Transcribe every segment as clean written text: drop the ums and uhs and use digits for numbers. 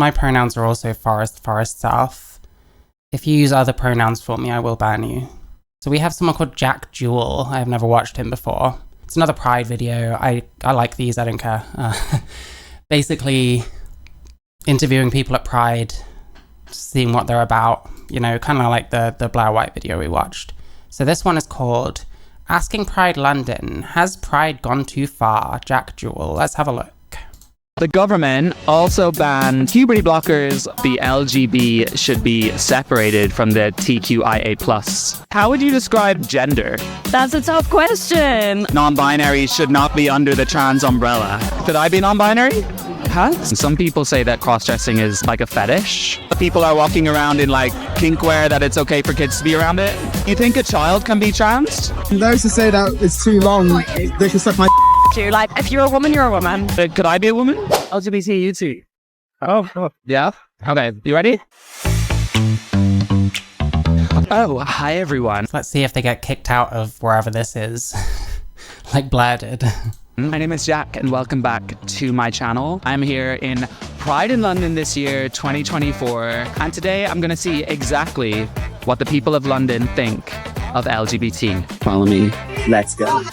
my pronouns are also forest, south. If you use other pronouns for me, I will ban you. So we have someone called Jack Jewel. I have never watched him before. It's another Pride video. I like these, I don't care. Basically, interviewing people at Pride, seeing what they're about, you know, kind of like the Blair White video we watched. So this one is called Asking Pride London, Has Pride Gone Too Far? Jack Jewel. Let's have a look. The government also banned puberty blockers. The LGB should be separated from the TQIA+. How would you describe gender? That's a tough question. Non-binary should not be under the trans umbrella. Could I be non-binary? Huh? Some people say that cross-dressing is like a fetish. People are walking around in like kinkwear that it's okay for kids to be around it. You think a child can be trans? Those who say that it's too long, they can suck my Like, if you're a woman, you're a woman. Could I be a woman? LGBT, you too. Oh, yeah? Okay, you ready? Oh, hi everyone. Let's see if they get kicked out of wherever this is, like Blair did. My name is Jack and welcome back to my channel. I'm here in Pride in London this year, 2024. And today I'm gonna see exactly what the people of London think of LGBT. Follow me. Let's go.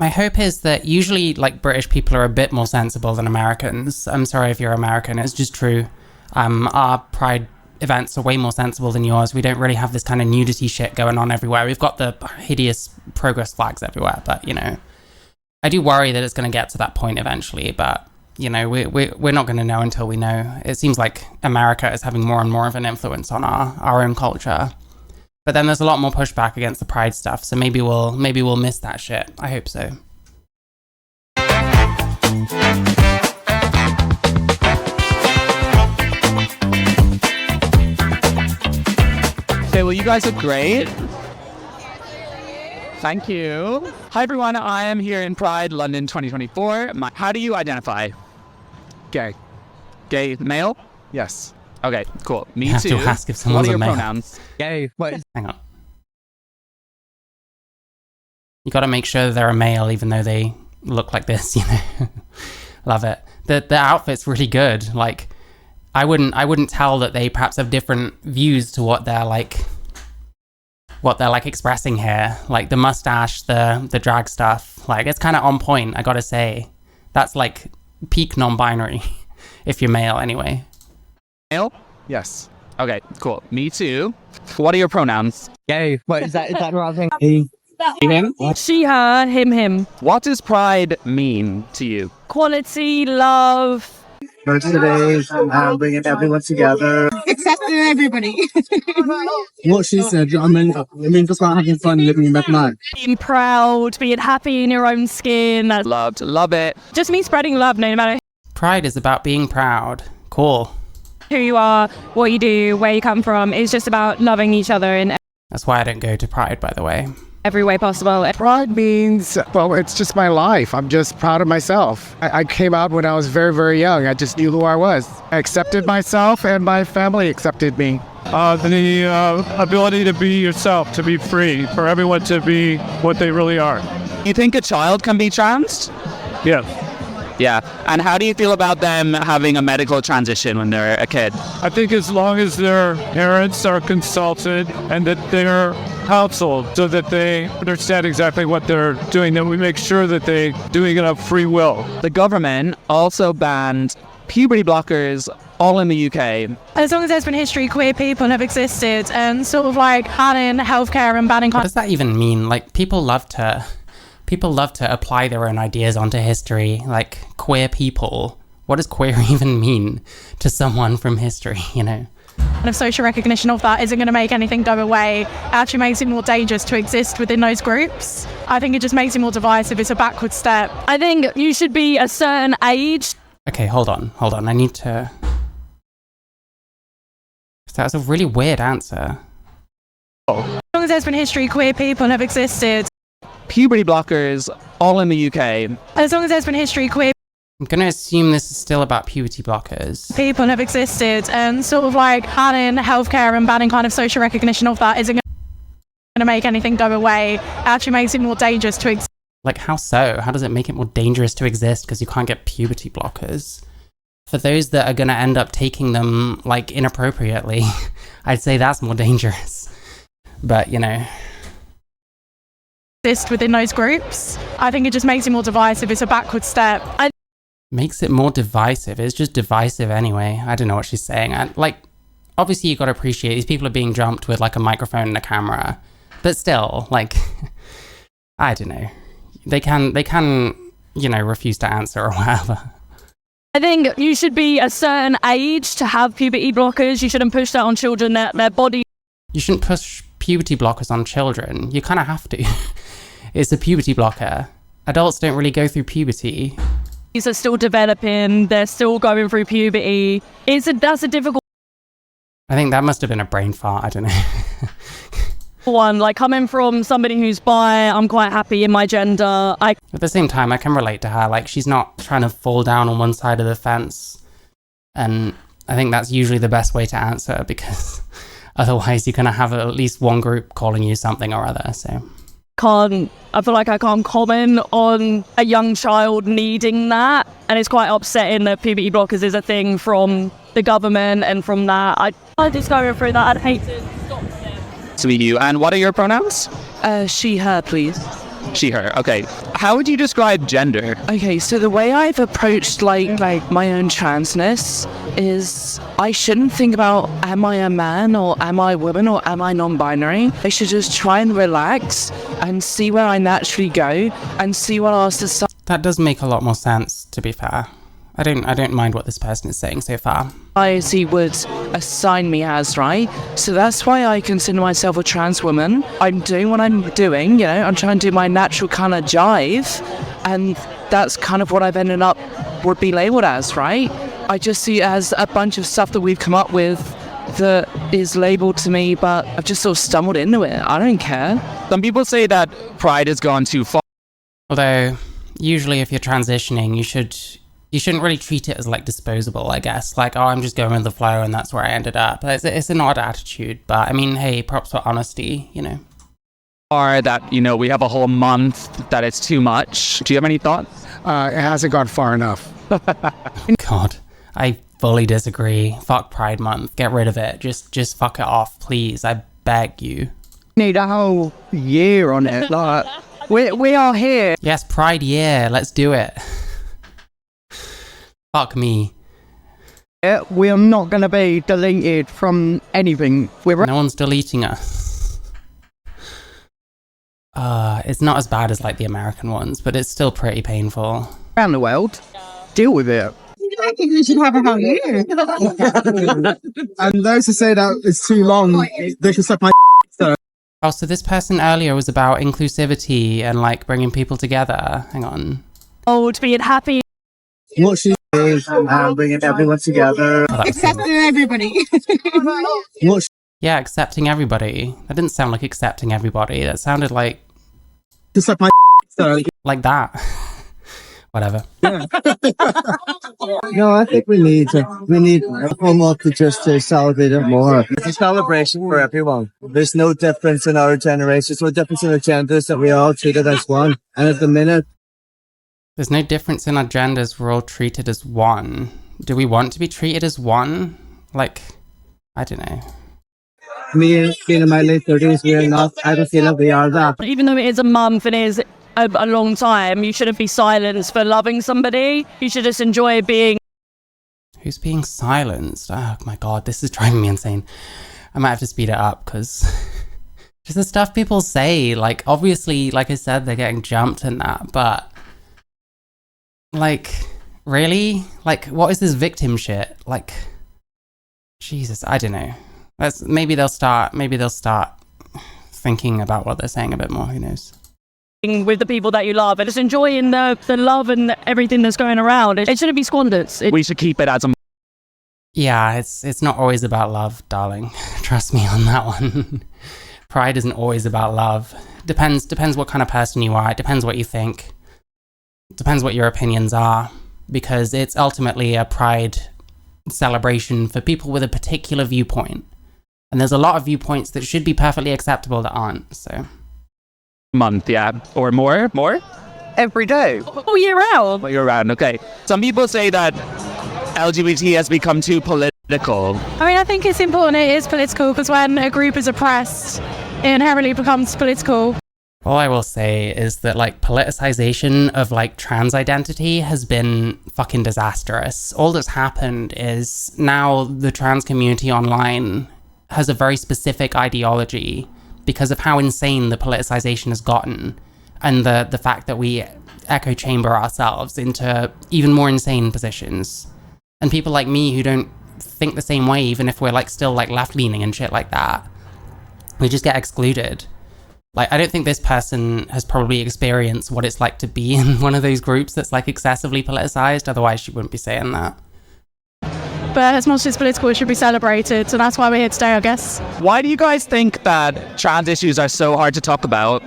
My hope is that usually, like, British people are a bit more sensible than Americans. I'm sorry if you're American, it's just true. Our Pride events are way more sensible than yours. We don't really have this kind of nudity shit going on everywhere. We've got the hideous progress flags everywhere, but, you know, I do worry that it's going to get to that point eventually, but, you know, we're not going to know until we know. It seems like America is having more and more of an influence on our own culture. But then there's a lot more pushback against the Pride stuff, so maybe we'll miss that shit. I hope so. Okay, well, you guys look great. Thank you. Hi everyone, I am here in Pride London 2024. How do you identify? gay. Gay male? Yes. Okay, cool. Me You have too. to ask if What someone's are a your male. pronouns? Gay. What? Hang on. You got to make sure that they're a male, even though they look like this. You know, love it. The outfit's really good. Like, I wouldn't tell that they perhaps have different views to what they're like expressing here. Like the mustache, the drag stuff. Like, it's kind of on point. I gotta say, that's like peak non-binary, if you're male, anyway. Male? Yes. Okay, cool. Me too. What are your pronouns? Gay. What is that? Is that wrong thing? Him? She, her, him. What does pride mean to you? Quality, love. Today, bringing everyone together. Accepting everybody. What she said, I mean, just about having fun living in Batman. Being proud, being happy in your own skin. That's Loved. Love it. just me spreading love, no matter Pride is about being proud. Cool. who you are, what you do, where you come from. It's just about loving each other in That's why I don't go to Pride, by the way. every way possible. Pride means, well, it's just my life. I'm just proud of myself. I came out when I was very, very young. I just knew who I was. I accepted myself and my family accepted me. The ability to be yourself, to be free, for everyone to be what they really are. You think a child can be trans? Yes. Yeah. And how do you feel about them having a medical transition when they're a kid? I think as long as their parents are consulted and that they're counseled so that they understand exactly what they're doing, then we make sure that they're doing it of free will. The government also banned puberty blockers all in the UK. As long as there's been history, queer people have existed, and sort of like banning healthcare and banning What does that even mean? Like, people love to apply their own ideas onto history. Like, queer people. What does queer even mean to someone from history, you know? kind of social recognition of that isn't going to make anything go away. It actually makes it more dangerous to exist within those groups. I think it just makes it more divisive. It's a backward step. I think you should be a certain age. Okay, hold on. I need to... That was a really weird answer. As long as there's been history, queer people have existed. Puberty blockers all in the UK. As long as there's been history, queer I'm going to assume this is still about puberty blockers. people have existed, and sort of like banning healthcare and banning kind of social recognition of that isn't going to make anything go away. It actually makes it more dangerous to exist Like, how so? How does it make it more dangerous to exist because you can't get puberty blockers? For those that are going to end up taking them, like, inappropriately, I'd say that's more dangerous. But, you know. Exist within those groups. I think it just makes it more divisive. It's a backward step. Makes it more divisive. It's just divisive anyway. I don't know what she's saying. Obviously you got to appreciate these people are being jumped with like a microphone and a camera. But still, like, I don't know. They can, you know, refuse to answer or whatever. I think you should be a certain age to have puberty blockers. You shouldn't push that on children, their body. You shouldn't push puberty blockers on children. You kind of have to. It's a puberty blocker. Adults don't really go through puberty. These are still developing. They're still going through puberty. That's a difficult I think that must have been a brain fart. I don't know. one. Like, coming from somebody who's bi, I'm quite happy in my gender. At the same time, I can relate to her. Like, she's not trying to fall down on one side of the fence. And I think that's usually the best way to answer, because otherwise you're going to have at least one group calling you something or other, so. I feel like I can't comment on a young child needing that. And it's quite upsetting that puberty blockers is a thing from the government and from that. I'm just going through that. I'd hate to stop them. To you. And what are your pronouns? She, her, please. She, her. Okay. How would you describe gender? Okay, so the way I've approached like my own transness is I shouldn't think about am I a man or am I a woman or am I non-binary. I should just try and relax and see where I naturally go and see what our society That does make a lot more sense, to be fair. I don't mind what this person is saying so far. would assign me as, right? So that's why I consider myself a trans woman. I'm doing what I'm doing, you know, I'm trying to do my natural kind of jive, and that's kind of what I've ended up would be labelled as, right? I just see it as a bunch of stuff that we've come up with that is labelled to me, but I've just sort of stumbled into it. I don't care. Some people say that pride has gone too far. Although, usually if you're transitioning, you shouldn't really treat it as like disposable, I guess. Like, oh, I'm just going with the flow and that's where I ended up. It's an odd attitude, but I mean, hey, props for honesty, you know. Or that, you know, we have a whole month that it's too much. Do you have any thoughts? It hasn't gone far enough. God, I fully disagree. Fuck Pride Month. Get rid of it. Just fuck it off, please. I beg you. Need a whole year on it. Like, we are here. Yes, Pride Year. Let's do it. Fuck me. We are not going to be deleted from anything. No one's deleting us. It's not as bad as like the American ones, but it's still pretty painful. Around the world. Deal with it. I think we should have a whole year. And those who say that it's too long, they should suck my so. Oh, so this person earlier was about inclusivity and like bringing people together. Hang on. Old, being happy. What she is, bringing everyone together. Accepting everybody. What Yeah, accepting everybody. That didn't sound like accepting everybody. That sounded like to suck my so. like that. Whatever. Yeah. No, I think we need one more to just to celebrate it more. It's a celebration for everyone. There's no difference in our generations, there's no difference in our genders, that we are all treated as one. And at the minute, There's no difference in our genders. We're all treated as one. Do we want to be treated as one? Like, I don't know. me being in my late 30s, we are not, I don't feel that we are that. Even though it is a month and it is a long time, you shouldn't be silenced for loving somebody. You should just enjoy being. Who's being silenced? Oh my god, this is driving me insane. I might have to speed it up, because just the stuff people say, like, obviously, like I said, they're getting jumped and that, but like, really? Like, what is this victim shit? Like, Jesus, I don't know. Maybe they'll start thinking about what they're saying a bit more, who knows? With the people that you love and just enjoying the love and everything that's going around. It shouldn't be squandered. We should keep it as a... Yeah, it's not always about love, darling. Trust me on that one. Pride isn't always about love. Depends what kind of person you are. It depends what you think. It depends what your opinions are, because it's ultimately a pride celebration for people with a particular viewpoint. And there's a lot of viewpoints that should be perfectly acceptable that aren't, so... month, yeah. Or more? every day. All year round. Well, you're around, okay. Some people say that LGBT has become too political. I mean, I think it's important it is political because when a group is oppressed, it inherently becomes political. All I will say is that, like, politicization of, like, trans identity has been fucking disastrous. All that's happened is now the trans community online has a very specific ideology because of how insane the politicization has gotten, and the fact that we echo chamber ourselves into even more insane positions. And people like me who don't think the same way, even if we're, like, still, like, left-leaning and shit like that, we just get excluded. Like, I don't think this person has probably experienced what it's like to be in one of those groups that's, like, excessively politicized, otherwise she wouldn't be saying that. But as much as it's political, it should be celebrated, so that's why we're here today, I guess. Why do you guys think that trans issues are so hard to talk about?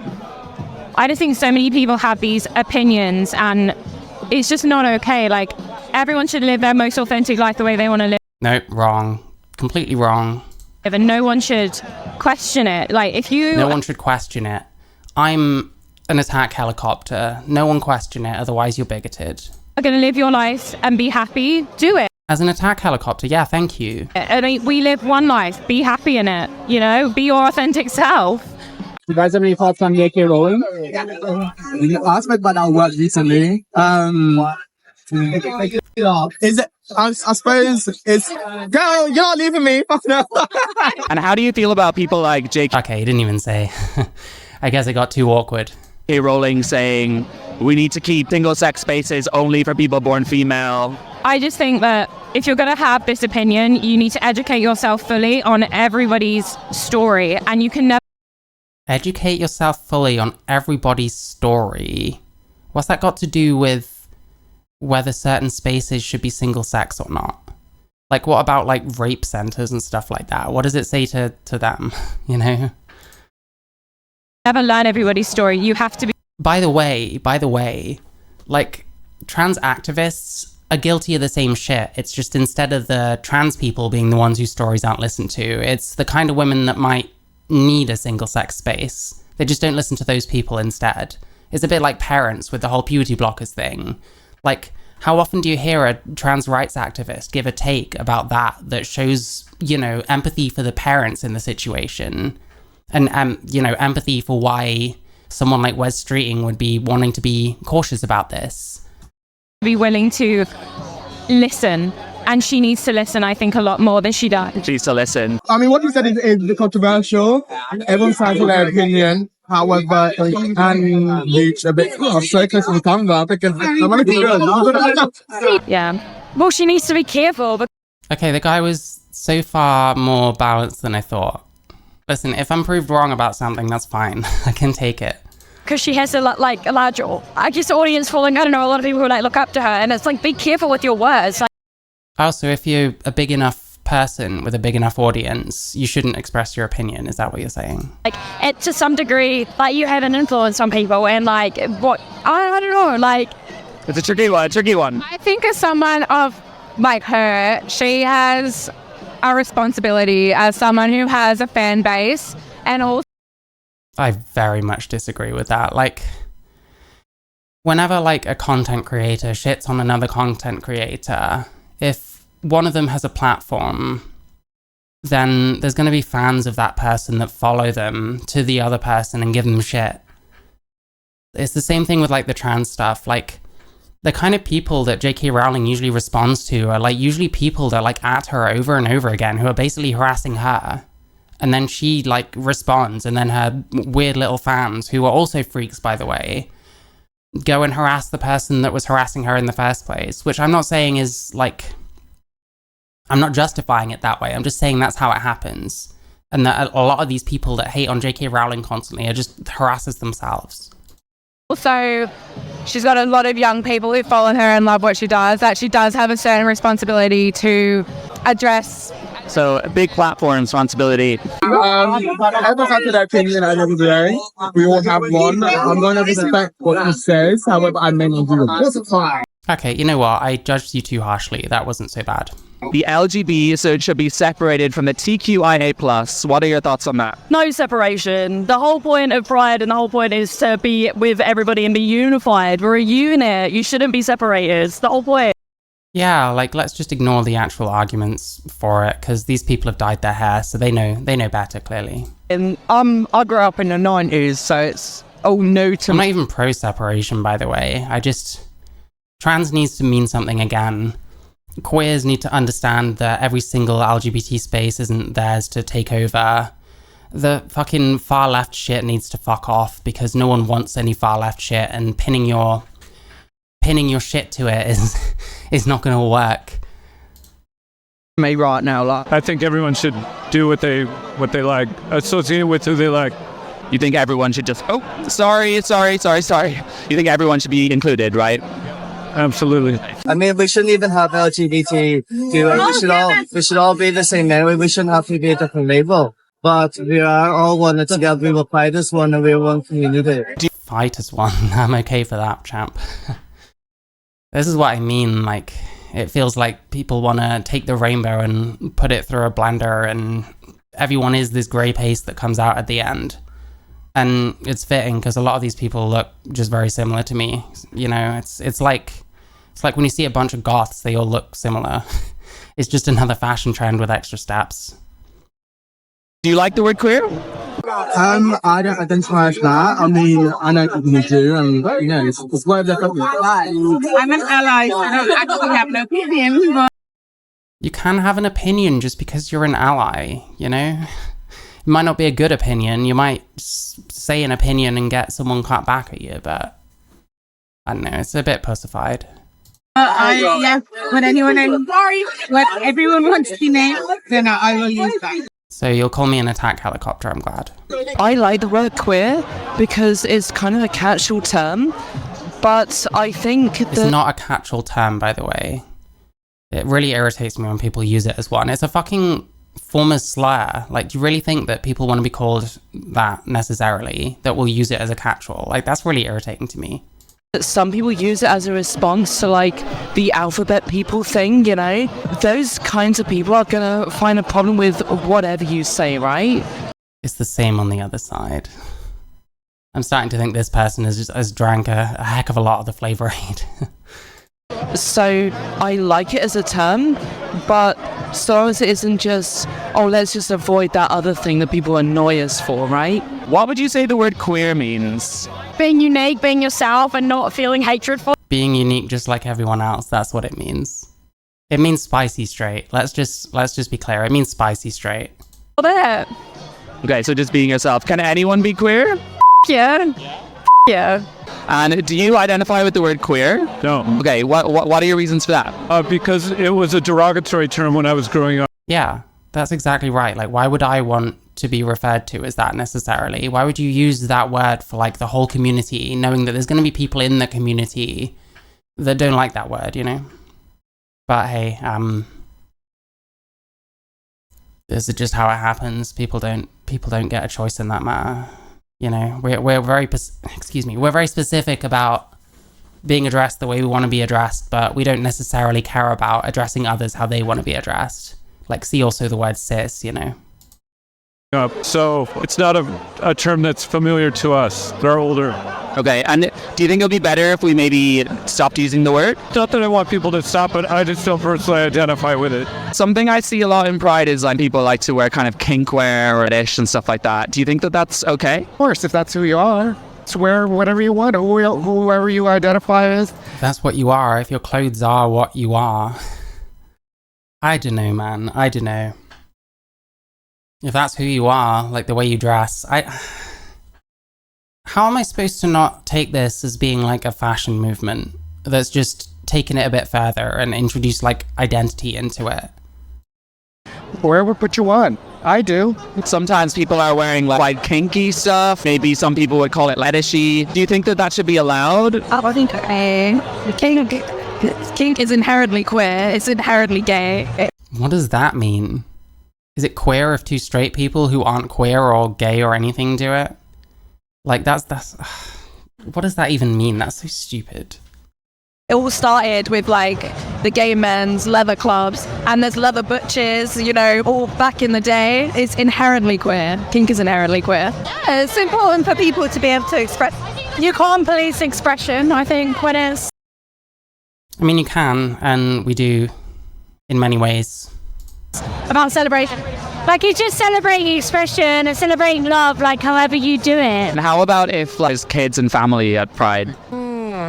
I just think so many people have these opinions and it's just not okay. Like, everyone should live their most authentic life the way they want to live. Nope, wrong. Completely wrong. And no one should question it. Like, if you... No one should question it. I'm an attack helicopter. No one question it, otherwise you're bigoted. are going to live your life and be happy, do it. As an attack helicopter, yeah, thank you. I mean, we live one life. Be happy in it, you know? Be your authentic self. You guys have any thoughts on J.K. Rowling? You asked me about our work recently. Is it? I suppose it's. Girl, you're not leaving me. Fuck no. And how do you feel about people like J.K. Okay, he didn't even say. I guess it got too awkward. Rowling saying we need to keep single-sex spaces only for people born female? I just think that if you're going to have this opinion, you need to educate yourself fully on everybody's story, and you can never... Educate yourself fully on everybody's story? What's that got to do with whether certain spaces should be single-sex or not? Like, what about, like, rape centers and stuff like that? What does it say to them, you know? Never learn everybody's story. You have to be... By the way, like, trans activists are guilty of the same shit. It's just instead of the trans people being the ones whose stories aren't listened to, it's the kind of women that might need a single-sex space. They just don't listen to those people instead. It's a bit like parents with the whole puberty blockers thing. Like, how often do you hear a trans rights activist give a take about that shows, you know, empathy for the parents in the situation? And, you know, empathy for why someone like Wes Streeting would be wanting to be cautious about this. Be willing to listen. And she needs to listen, I think, a lot more than she does. She needs to listen. I mean, what you said is controversial. Everyone's trying to their opinion. However, and reach a bit of circus and thunder because I'm going to be good. Yeah. Well, she needs to be careful. But okay, the guy was so far more balanced than I thought. Listen, if I'm proved wrong about something, that's fine. I can take it. because she has a large, I guess, audience following. I don't know, a lot of people who look up to her, and it's like, be careful with your words. Also, if you're a big enough person with a big enough audience, you shouldn't express your opinion. Is that what you're saying? It, to some degree, you have an influence on people, and I don't know, It's a tricky one. I think as someone of her, she has a responsibility as someone who has a fan base, and also I very much disagree with that. Whenever a content creator shits on another content creator, if one of them has a platform, then there's going to be fans of that person that follow them to the other person and give them shit. It's the same thing with the trans stuff. The kind of people that J.K. Rowling usually responds to are usually people that at her over and over again, who are basically harassing her. And then she responds, and then her weird little fans, who are also freaks, by the way, go and harass the person that was harassing her in the first place, which I'm not saying is I'm not justifying it that way. I'm just saying that's how it happens. And that a lot of these people that hate on J.K. Rowling constantly are just harassers themselves. also she's got a lot of young people who follow her and love what she does, that she does have a certain responsibility to address. So a big platform responsibility. Everyone has their opinion at the end of the day. We all have one. I'm going to respect what he says. However, I may not do it. Okay, you know what? I judged you too harshly. That wasn't so bad. The LGB, so it should be separated from the TQIA+. What are your thoughts on that? No separation. The whole point of Pride and the whole point is to be with everybody and be unified. We're a unit. You shouldn't be separated. It's the whole point. Yeah, like, let's just ignore the actual arguments for it, because these people have dyed their hair, so they know better, clearly. And I grew up in the 90s, so it's all new to I'm me. not even pro-separation, by the way. Trans needs to mean something again. Queers need to understand that every single LGBT space isn't theirs to take over. The fucking far left shit needs to fuck off, because no one wants any far left shit, and pinning your shit to it is not going to work. Me right now, like, I think everyone should do what they like, associate with who they like. You think everyone should just, oh, sorry. You think everyone should be included, right? Absolutely. I mean, we shouldn't even have LGBTQ. We should all be the same anyway. We shouldn't have to be a different label. But we are all one together. We will fight as one, and we are one community. Fight as one. I'm okay for that, champ. This is what I mean, like, it feels like people want to take the rainbow and put it through a blender, and everyone is this grey paste that comes out at the end. And it's fitting, because a lot of these people look just very similar to me. You know, it's like when you see a bunch of goths, they all look similar. It's just another fashion trend with extra steps. Do you like the word queer? I don't identify as that. I mean, I know people do, and you know, it's whatever they've got. I'm an ally, so I don't actually have an opinion, but You can have an opinion just because you're an ally, you know? It might not be a good opinion. You might say an opinion and get someone cut back at you, but I don't know, it's a bit pussified. yeah, when everyone wants to be named, then I will use that. So you'll call me an attack helicopter, I'm glad. I like the word queer because it's kind of a catch-all term, but I think It's that... not a catch-all term, by the way. It really irritates me when people use it as one. It's a fucking form of slur. Like, do you really think that people want to be called that necessarily, that will use it as a catch-all? Like, that's really irritating to me. Some people use it as a response to, like, the alphabet people thing, you know? Those kinds of people are gonna find a problem with whatever you say, right? It's the same on the other side. I'm starting to think this person has drank a heck of a lot of the Flavor Aid. So I like it as a term, but so long as it isn't just, oh, let's just avoid that other thing that people annoy us for, right? What would you say the word queer means? Being unique, being yourself, and not feeling hatred for. Being unique just like everyone else, that's what it means. It means spicy straight. Let's just be clear. It means spicy straight. That. Okay, so just being yourself. Can anyone be queer? Yeah. Yeah. And do you identify with the word queer? No. Okay, what are your reasons for that? Because it was a derogatory term when I was growing up. Yeah, that's exactly right. Like, why would I want to be referred to as that necessarily? Why would you use that word for, like, the whole community, knowing that there's going to be people in the community that don't like that word, you know? But hey, this is just how it happens. People don't get a choice in that matter. You know, we're very specific about being addressed the way we want to be addressed, but we don't necessarily care about addressing others how they want to be addressed. Like, see also the word cis, you know? So it's not a term that's familiar to us. They're older. Okay, and do you think it'll be better if we maybe stopped using the word? Not that I want people to stop, but I just don't personally identify with it. Something I see a lot in Pride is like people like to wear kind of kink wear or ish and stuff like that. Do you think that that's okay? Of course, if that's who you are, just wear whatever you want, whoever you identify as. That's what you are. If your clothes are what you are. I don't know, man. I don't know. If that's who you are, like the way you dress, how am I supposed to not take this as being like a fashion movement that's just taken it a bit further and introduced like identity into it? Wherever put you want. I do. Sometimes people are wearing like quite kinky stuff. Maybe some people would call it fetishy. Do you think that should be allowed? I think kink is inherently queer. It's inherently gay. What does that mean? Is it queer if two straight people who aren't queer or gay or anything do it? Like, that's what does that even mean? That's so stupid. It all started with like the gay men's leather clubs, and there's leather butchers, you know, all back in the day. It's inherently queer. Kink is inherently queer. Yeah, it's important for people to be able to express. You can't police expression, I think, when it's... I mean, you can, and we do in many ways. about celebration. Like, it's just celebrating expression and celebrating love, like, however you do it. And how about if like there's kids and family at Pride?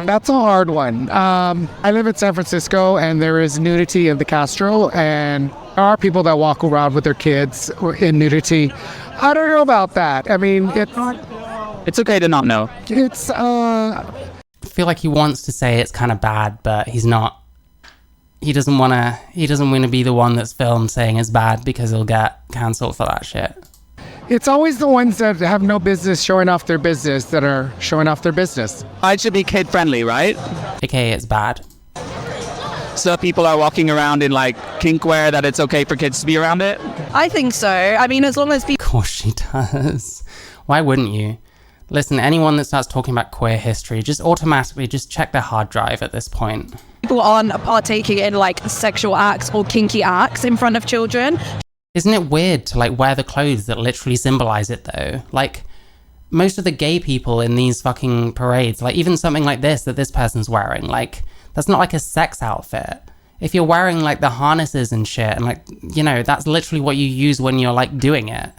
That's a hard one. I live in San Francisco, and there is nudity in the Castro, and there are people that walk around with their kids in nudity. I don't know about that. I mean, It's okay to not know. it's I feel like he wants to say it's kind of bad, but he's not. He doesn't want to be the one that's filmed saying it's bad because he'll get cancelled for that shit. it's always the ones that have no business showing off their business that are showing off their business. Pride should be kid friendly, right? AKA it's bad. So people are walking around in like kink wear that it's okay for kids to be around it? I think so. I mean, as long as Of course she does. Why wouldn't you? Listen, anyone that starts talking about queer history, just automatically just check their hard drive at this point. people aren't partaking in like sexual acts or kinky acts in front of children. Isn't it weird to like wear the clothes that literally symbolize it though? Like, most of the gay people in these fucking parades, like even something like this that this person's wearing, like, that's not like a sex outfit. If you're wearing like the harnesses and shit, and like, you know, that's literally what you use when you're like doing it.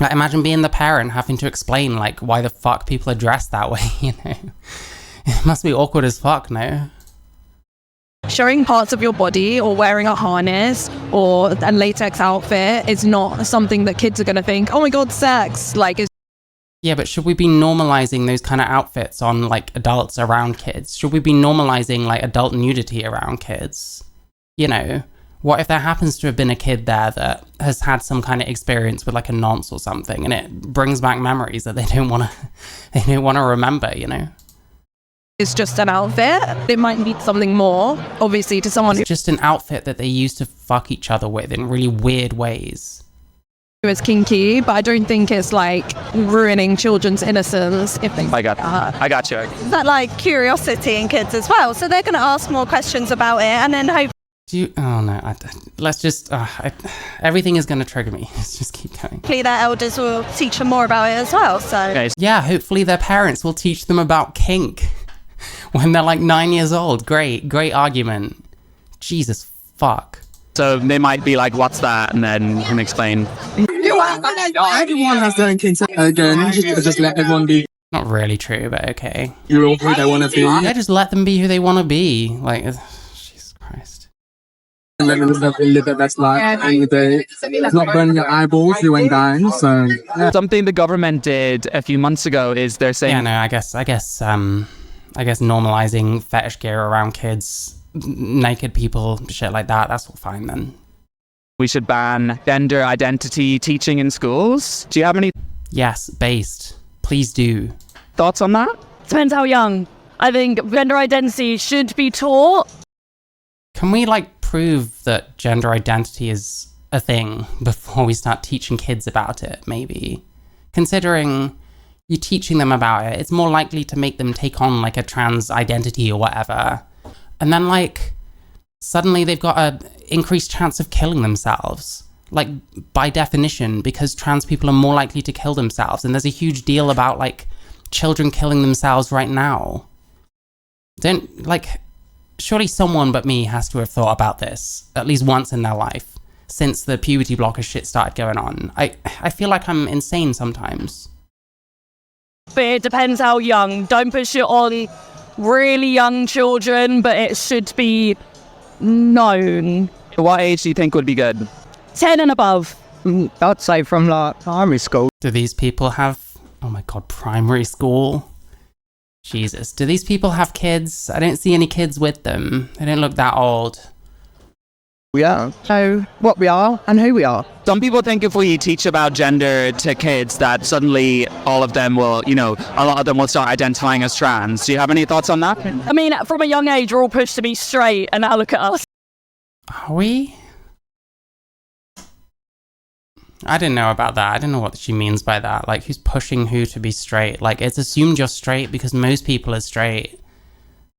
Like, imagine being the parent having to explain like why the fuck people are dressed that way, you know? It must be awkward as fuck, no? Showing parts of your body or wearing a harness or a latex outfit is not something that kids are going to think, oh my god, sex. Like, it's Yeah, but should we be normalizing those kind of outfits on like adults around kids? Should we be normalizing like adult nudity around kids? You know, what if there happens to have been a kid there that has had some kind of experience with like a nonce or something, and it brings back memories that they don't want to remember, you know? it's just an outfit. It might be something more, obviously, to someone It's just an outfit that they used to fuck each other with in really weird ways. who is kinky, but I don't think it's like ruining children's innocence if they I got you. That like curiosity in kids as well, so they're going to ask more questions about it, and then hopefully Do you? Oh no! Let's just. Everything is going to trigger me. Let's just keep going. their elders will teach them more about it as well. So Okay, Yeah, hopefully their parents will teach them about kink when they're like 9 years old. Great argument. Jesus fuck. so they might be like, what's that? And then you can explain. Everyone has their own kinks. Again, just let everyone be Not really true, but okay. who they want to be. Yeah, just let them be who they want to be. Like, Jesus Christ. And let them live their best life. At the end of the day, it's not burning your eyeballs, you went down. So, yeah. Something the government did a few months ago is they're saying Yeah, no, I guess normalizing fetish gear around kids, naked people, shit like that, that's all fine then. we should ban gender identity teaching in schools. Do you have any Yes, based. Please do. thoughts on that? Depends how young. I think gender identity should be taught. Can we like prove that gender identity is a thing before we start teaching kids about it, maybe? Considering you're teaching them about it, it's more likely to make them take on like a trans identity or whatever. And then like suddenly they've got a increased chance of killing themselves. Like by definition, because trans people are more likely to kill themselves. And there's a huge deal about like children killing themselves right now. Surely someone but me has to have thought about this at least once in their life since the puberty blocker shit started going on. I feel like I'm insane sometimes. But it depends how young. Don't push it on really young children, but it should be known. What age do you think would be good? 10 and above. I'd say from like primary school. Do these people have, oh my god, primary school? Jesus, do these people have kids? I don't see any kids with them. They don't look that old. We are. So what we are and who we are. Some people think if we teach about gender to kids that suddenly all of them will, you know, a lot of them will start identifying as trans. Do you have any thoughts on that? I mean, from a young age, we're all pushed to be straight, and now look at us. Are we? I didn't know about that. I don't know what she means by that. Like, who's pushing who to be straight? Like, it's assumed you're straight because most people are straight.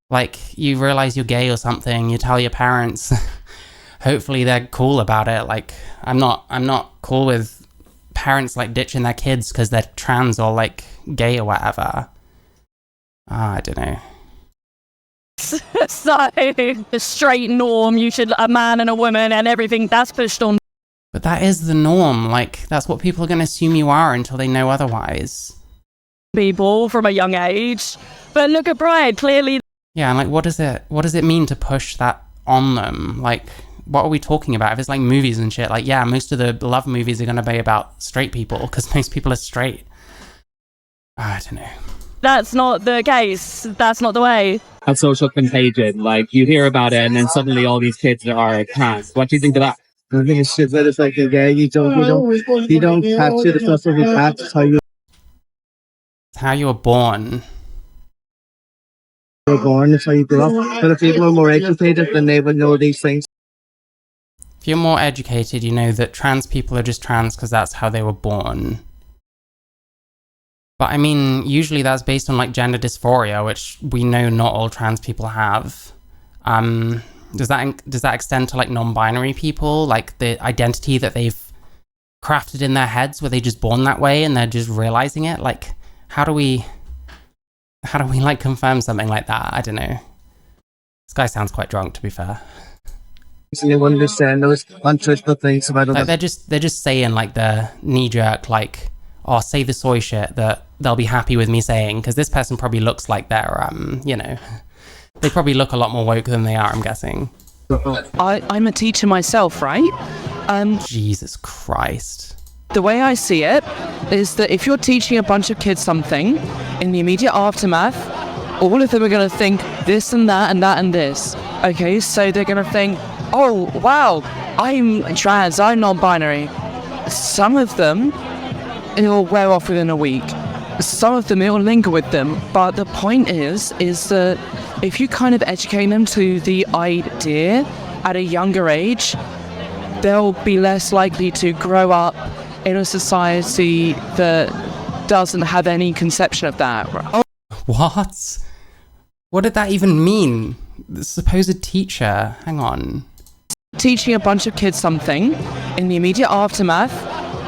Like, you realize you're gay or something, you tell your parents, hopefully they're cool about it. Like, I'm not cool with parents like ditching their kids because they're trans or like gay or whatever. I don't know. So the straight norm, you should a man and a woman and everything, that's pushed on But that is the norm. Like, that's what people are going to assume you are until they know otherwise. people from a young age. But look at Bride, clearly. Yeah, and like, what does it mean to push that on them? Like, what are we talking about? If it's like movies and shit, like, yeah, most of the love movies are going to be about straight people because most people are straight. I don't know. That's not the case. That's not the way. A social contagion. Like, you hear about it and then suddenly all these kids are trans. What do you think of that? I think it's shit that it's like a gay. You don't capture the stuff of the past. It's How you were born. You're born, it's how you grow up. But if people are more educated, then they would know these things. If you're more educated, you know that trans people are just trans because that's how they were born. But I mean, usually that's based on like gender dysphoria, which we know not all trans people have. Does that extend to like non-binary people, like the identity that they've crafted in their heads, were they just born that way and they're just realizing it? Like, how do we like confirm something like that? I don't know. This guy sounds quite drunk, to be fair. So you understand those untruthful things about like they're just saying like the knee-jerk, like, oh, say the soy shit that they'll be happy with me saying, because this person probably looks like they're you know, they probably look a lot more woke than they are, I'm guessing. I'm a teacher myself, right? Jesus Christ. The way I see it is that if you're teaching a bunch of kids something, in the immediate aftermath, all of them are going to think this and that and that and this. Okay, so they're going to think, oh, wow, I'm trans, I'm non-binary. Some of them, it'll wear off within a week. Some of them, it'll linger with them. But the point is that if you kind of educate them to the idea at a younger age, they'll be less likely to grow up in a society that doesn't have any conception of that. What? What did that even mean? The supposed teacher. Hang on. Teaching a bunch of kids something, in the immediate aftermath,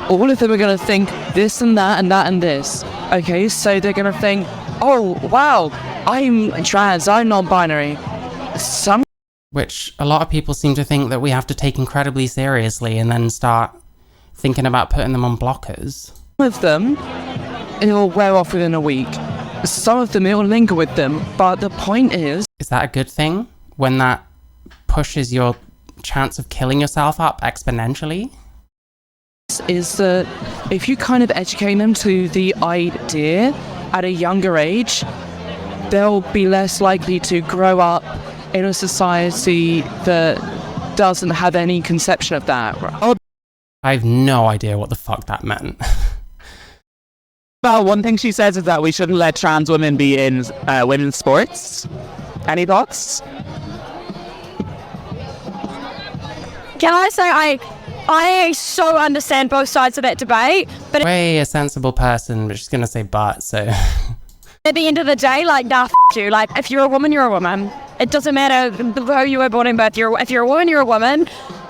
all of them are going to think this and that and that and this. Okay, so they're going to think, oh, wow, I'm trans, I'm non-binary. Which a lot of people seem to think that we have to take incredibly seriously and then start thinking about putting them on blockers. Some of them, it'll wear off within a week. Some of them, it'll linger with them. But the point is... Is that a good thing? When that pushes your chance of killing yourself up exponentially? Is that if you kind of educate them to the idea at a younger age, they'll be less likely to grow up in a society that doesn't have any conception of that. I have no idea what the fuck that meant. Well, one thing she says is that we shouldn't let trans women be in women's sports. Any thoughts? Can I say I so understand both sides of that debate, but Way a sensible person, but she's gonna say but, so... At the end of the day, like, nah, f*** you. Like, if you're a woman, you're a woman. It doesn't matter who you were born in birth. If you're a woman, you're a woman.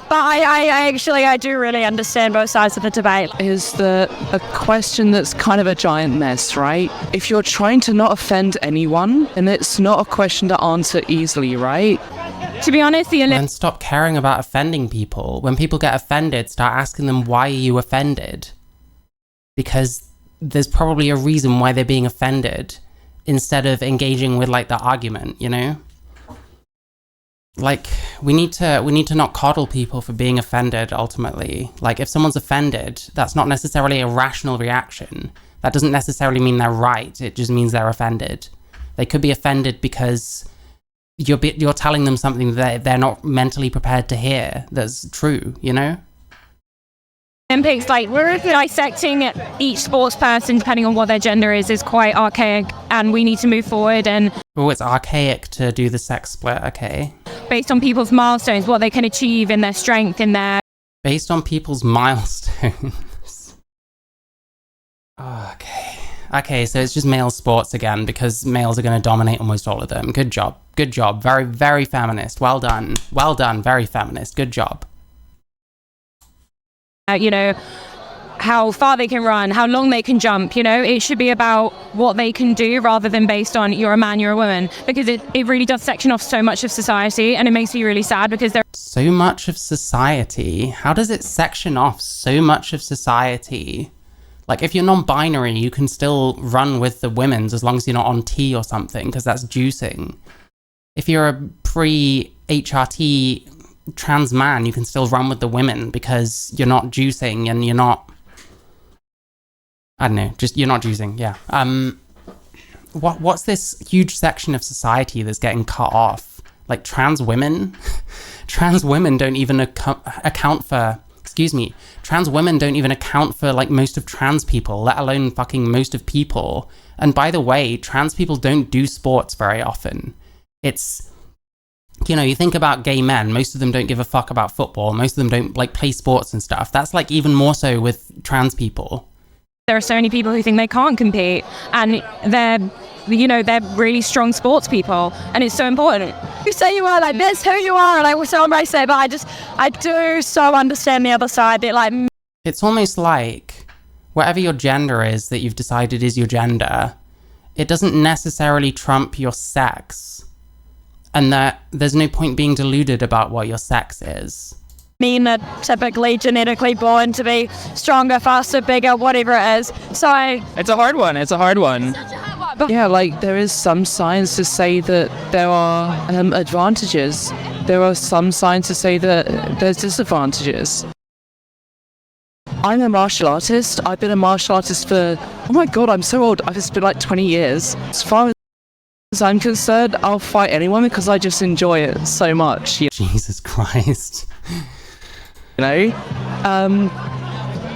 But I do really understand both sides of the debate. Is a question that's kind of a giant mess, right? If you're trying to not offend anyone, and it's not a question to answer easily, right? To be honest, Then stop caring about offending people. When people get offended, start asking them, why are you offended? Because there's probably a reason why they're being offended, instead of engaging with like the argument, you know? Like, we need to not coddle people for being offended, ultimately. Like, if someone's offended, that's not necessarily a rational reaction. That doesn't necessarily mean they're right. It just means they're offended. They could be offended because you're telling them something that they're not mentally prepared to hear that's true, you know? Olympics, like, we're dissecting each sports person depending on what their gender is quite archaic, and we need to move forward. And oh, it's archaic to do the sex split, okay. Based on people's milestones, what they can achieve in their strength, in their... Based on people's milestones. Okay. Okay, so it's just male sports again because males are going to dominate almost all of them. Good job. Good job. Very, very feminist. Well done. Well done. Very feminist. Good job. You know, how far they can run, how long they can jump, you know, it should be about what they can do rather than based on you're a man, you're a woman, because it really does section off so much of society, and it makes me really sad because there so much of society. How does it section off so much of society? Like, if you're non-binary, you can still run with the women's as long as you're not on T or something, because that's juicing. If you're a pre-HRT trans man, you can still run with the women because you're not juicing and you're not... I don't know, just you're not juicing, yeah. What's this huge section of society that's getting cut off? Like, trans women? Trans women don't even account for... Excuse me, trans women don't even account for like most of trans people, let alone fucking most of people. And by the way, trans people don't do sports very often. It's, you know, you think about gay men, most of them don't give a fuck about football, most of them don't like play sports and stuff. That's like even more so with trans people. are so many people who think they can't compete, and they're really strong sports people, and it's so important. You say you are like this, who you are, and I will so embrace it, but I do so understand the other side that like... It's almost like whatever your gender is that you've decided is your gender, it doesn't necessarily trump your sex, and that there's no point being deluded about what your sex is. Men are typically genetically born to be stronger, faster, bigger, whatever it is. So it's a hard one. It's a hard one. Yeah, like there is some science to say that there are advantages. There are some science to say that there's disadvantages. I'm a martial artist. I've been a martial artist for, oh my God, I'm so old. It's been like 20 years. As far as I'm concerned, I'll fight anyone because I just enjoy it so much. Jesus Christ. You know?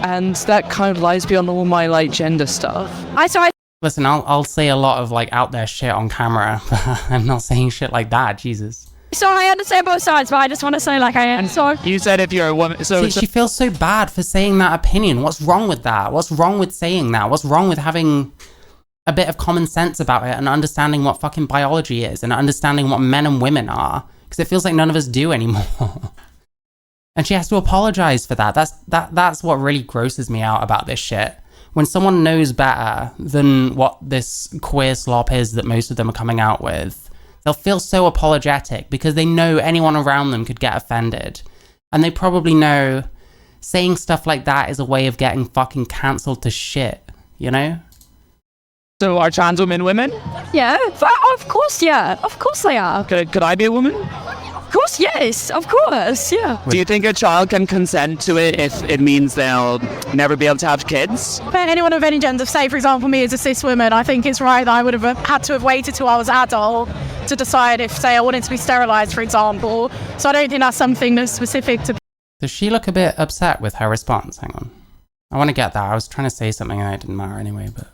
And that kind of lies beyond all my like gender stuff. Listen, I'll say a lot of like out there shit on camera, but I'm not saying shit like that, Jesus. So I understand both sides, but I just want to say like I am sorry. You said if you're a woman, so she feels so bad for saying that opinion. What's wrong with that? What's wrong with saying that? What's wrong with having a bit of common sense about it and understanding what fucking biology is and understanding what men and women are? Because it feels like none of us do anymore. And she has to apologize for that. That's what really grosses me out about this shit. When someone knows better than what this queer slop is that most of them are coming out with, they'll feel so apologetic because they know anyone around them could get offended. And they probably know saying stuff like that is a way of getting fucking cancelled to shit, you know? So are trans women women? Yeah, of course, yeah. Of course they are. Could I be a woman? Of course, yes. Of course, yeah. Do you think a child can consent to it if it means they'll never be able to have kids? But anyone of any gender, say for example me as a cis woman, I think it's right that I would have had to have waited till I was adult to decide if, say, I wanted to be sterilised, for example. So I don't think that's something that's specific to... Does she look a bit upset with her response? Hang on. I want to get that. I was trying to say something and it didn't matter anyway, but...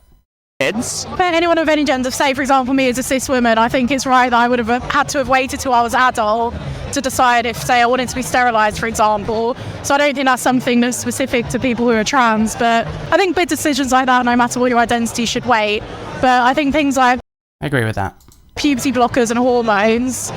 Kids? But anyone of any gender, say for example me as a cis woman, I think it's right that I would have had to have waited till I was adult to decide if, say, I wanted to be sterilised, for example. So I don't think that's something that's specific to people who are trans, but I think big decisions like that, no matter what your identity, should wait. But I think things like... I agree with that. Puberty blockers and hormones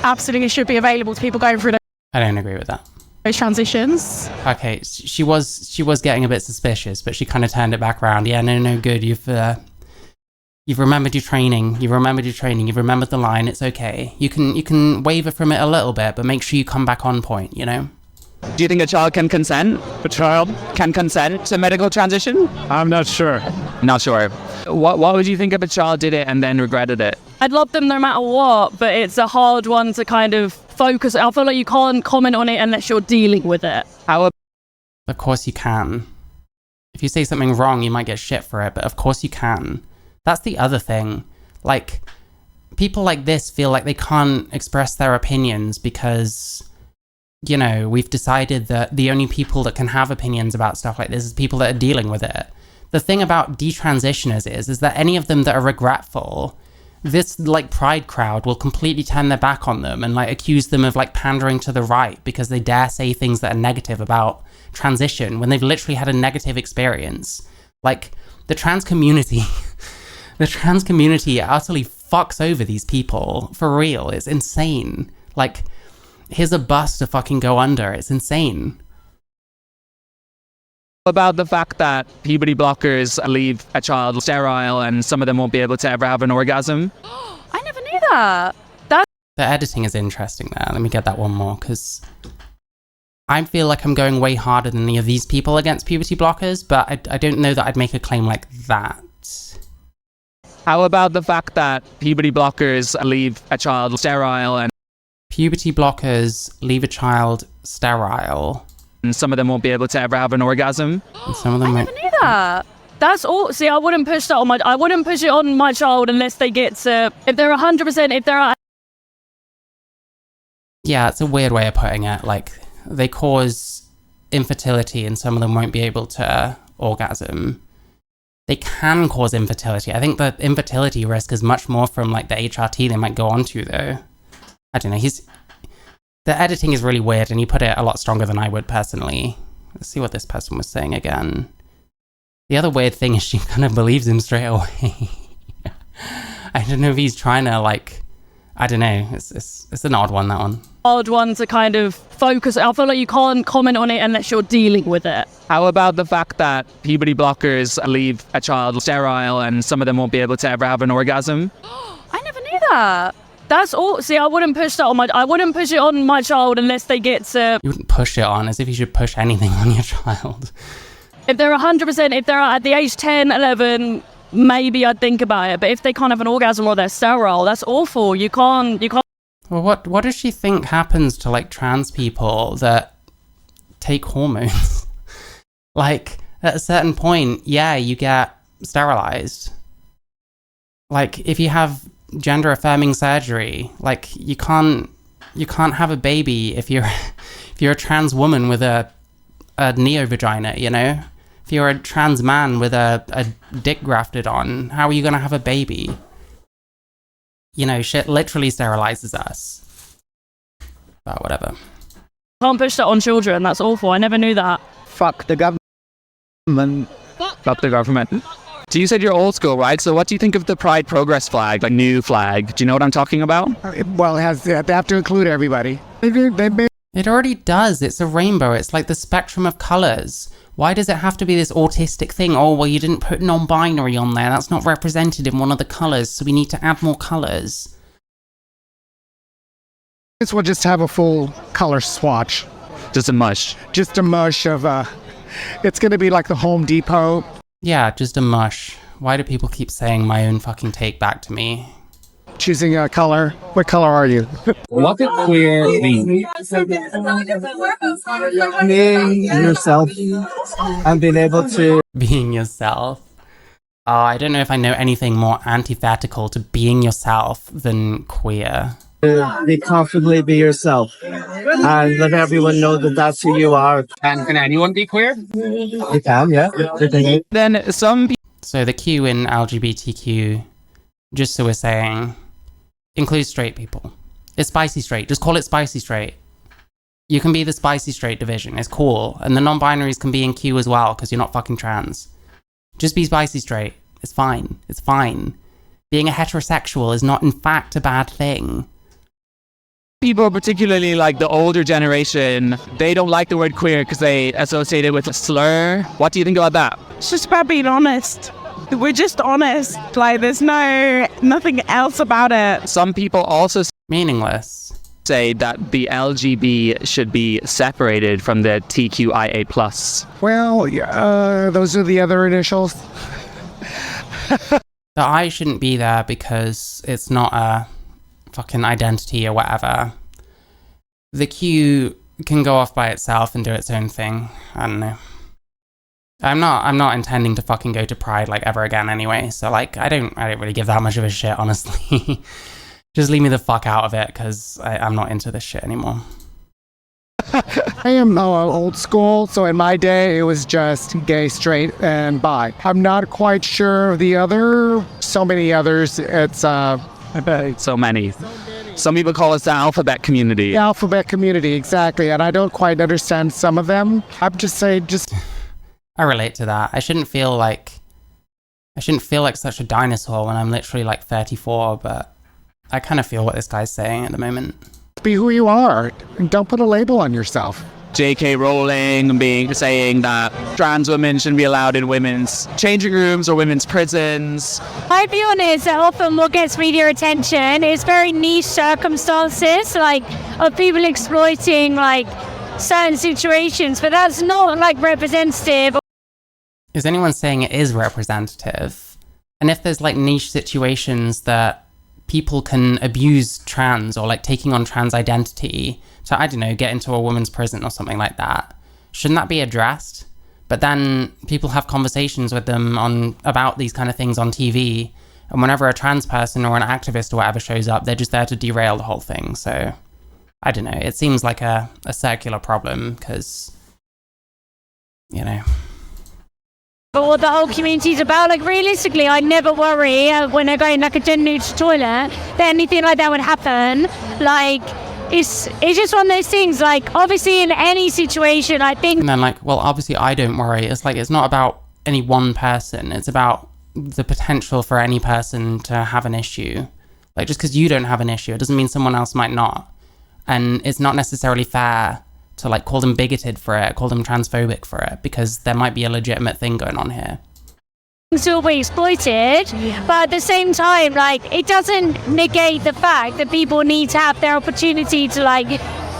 absolutely should be available to people going through I don't agree with that. those transitions. Okay, she was getting a bit suspicious, but she kind of turned it back around. Yeah, no, good. You've remembered your training. You've remembered the line. It's okay. You can waver from it a little bit, but make sure you come back on point, you know? Do you think a child can consent? A child can consent to medical transition? I'm not sure. Not sure. What would you think if a child did it and then regretted it? I'd love them no matter what, but it's a hard one to kind of focus. I feel like you can't comment on it unless you're dealing with it. Of course you can. If you say something wrong, you might get shit for it, but of course you can. That's the other thing. Like, people like this feel like they can't express their opinions because, you know, we've decided that the only people that can have opinions about stuff like this is people that are dealing with it. The thing about detransitioners is that any of them that are regretful, this like pride crowd will completely turn their back on them and like accuse them of like pandering to the right because they dare say things that are negative about transition when they've literally had a negative experience. Like, the trans community, the trans community utterly fucks over these people. For real, it's insane. Like, here's a bus to fucking go under. It's insane. About the fact that puberty blockers leave a child sterile and some of them won't be able to ever have an orgasm. I never knew that. The editing is interesting there. Let me get that one more, because I feel like I'm going way harder than any of these people against puberty blockers, but I don't know that I'd make a claim like that. How about the fact that puberty blockers leave a child sterile and Puberty blockers leave a child sterile. and some of them won't be able to ever have an orgasm? And some of them I never knew that. That's all. See, I wouldn't push that on I wouldn't push it on my child unless they get to, if they're 100%, if they're Yeah, it's a weird way of putting it. Like, they cause infertility and some of them won't be able to orgasm. They can cause infertility. I think the infertility risk is much more from like the HRT they might go onto though. I don't know, the editing is really weird and he put it a lot stronger than I would personally. Let's see what this person was saying again. The other weird thing is she kind of believes him straight away. I don't know if he's trying to like, I don't know, it's an odd one, that one. odd one to kind of focus. I feel like you can't comment on it unless you're dealing with it. How about the fact that puberty blockers leave a child sterile and some of them won't be able to ever have an orgasm? I never knew that. That's all. See, I wouldn't push that on I wouldn't push it on my child unless they get to. You wouldn't push it on, as if you should push anything on your child. If they're 100%, if they're at the age 10, 11, maybe I'd think about it. But if they can't have an orgasm or they're sterile, that's awful. You can't. Well, what does she think happens to like trans people that take hormones? Like, at a certain point, yeah, you get sterilized. Like, if you have gender affirming surgery, like you can't have a baby if you're a trans woman with a neo vagina, you know? If you're a trans man with a dick grafted on, how are you gonna have a baby? You know, shit literally sterilizes us. But whatever. Can't push that on children. That's awful. I never knew that. Fuck the government. Fuck the government. So you said you're old school, right? So what do you think of the Pride Progress flag, like new flag? Do you know what I'm talking about? Well, they have to include everybody. It already does. It's a rainbow. It's like the spectrum of colors. Why does it have to be this autistic thing? Oh, well, you didn't put non-binary on there. That's not represented in one of the colors, so we need to add more colors. This will just have a full color swatch. Just a mush. Just a mush of, it's going to be like the Home Depot. Yeah, just a mush. Why do people keep saying my own fucking take back to me? Choosing a color. What color are you? What is queer mean? Being yourself and being able to Being yourself. Oh, I don't know if I know anything more antithetical to being yourself than queer. be comfortably be yourself and let everyone know that that's who you are. And can anyone be queer? You can, yeah. Then some people... So the Q in LGBTQ, just so we're saying, includes straight people. It's spicy straight. Just call it spicy straight. You can be the spicy straight division. It's cool. And the non-binaries can be in Q as well, because you're not fucking trans. Just be spicy straight. It's fine. It's fine. Being a heterosexual is not in fact a bad thing. People, particularly like the older generation, they don't like the word queer because they associate it with a slur. What do you think about that? It's just about being honest. We're just honest. Like, there's nothing else about it. Some people also meaningless say that the LGB should be separated from the TQIA+. Well, those are the other initials. The I shouldn't be there because it's not a fucking identity or whatever. The Q can go off by itself and do its own thing. I don't know. I'm not intending to fucking go to Pride like ever again anyway, so like I don't really give that much of a shit, honestly. Just leave me the fuck out of it, because I'm not into this shit anymore. I am old school, so in my day it was just gay, straight, and bi. I'm not quite sure of the other, so many others. It's I bet so many. Some people call us the alphabet community. The alphabet community, exactly, and I don't quite understand some of them. I'm just saying, just... I relate to that. I shouldn't feel like such a dinosaur when I'm literally like 34, but I kind of feel what this guy's saying at the moment. Be who you are. And don't put a label on yourself. J.K. Rowling saying that trans women shouldn't be allowed in women's changing rooms or women's prisons. I'll be honest, often what gets media attention is very niche circumstances, like of people exploiting like certain situations, but that's not like representative. Is anyone saying it is representative? And if there's like niche situations that people can abuse trans or like taking on trans identity to, I don't know, get into a woman's prison or something like that, shouldn't that be addressed? But then people have conversations with them about these kind of things on TV, and whenever a trans person or an activist or whatever shows up, they're just there to derail the whole thing. So I don't know, it seems like a circular problem because, you know. But what the whole community's about, like realistically, I never worry when I go in like a gender neutral toilet that anything like that would happen. Like, it's just one of those things, like obviously in any situation, I think. And then like, well, obviously I don't worry. It's like, it's not about any one person. It's about the potential for any person to have an issue. Like, just because you don't have an issue, it doesn't mean someone else might not. And it's not necessarily fair to like call them bigoted for it, call them transphobic for it, because there might be a legitimate thing going on here. Will be exploited, but at the same time, like, it doesn't negate the fact that people need to have their opportunity to like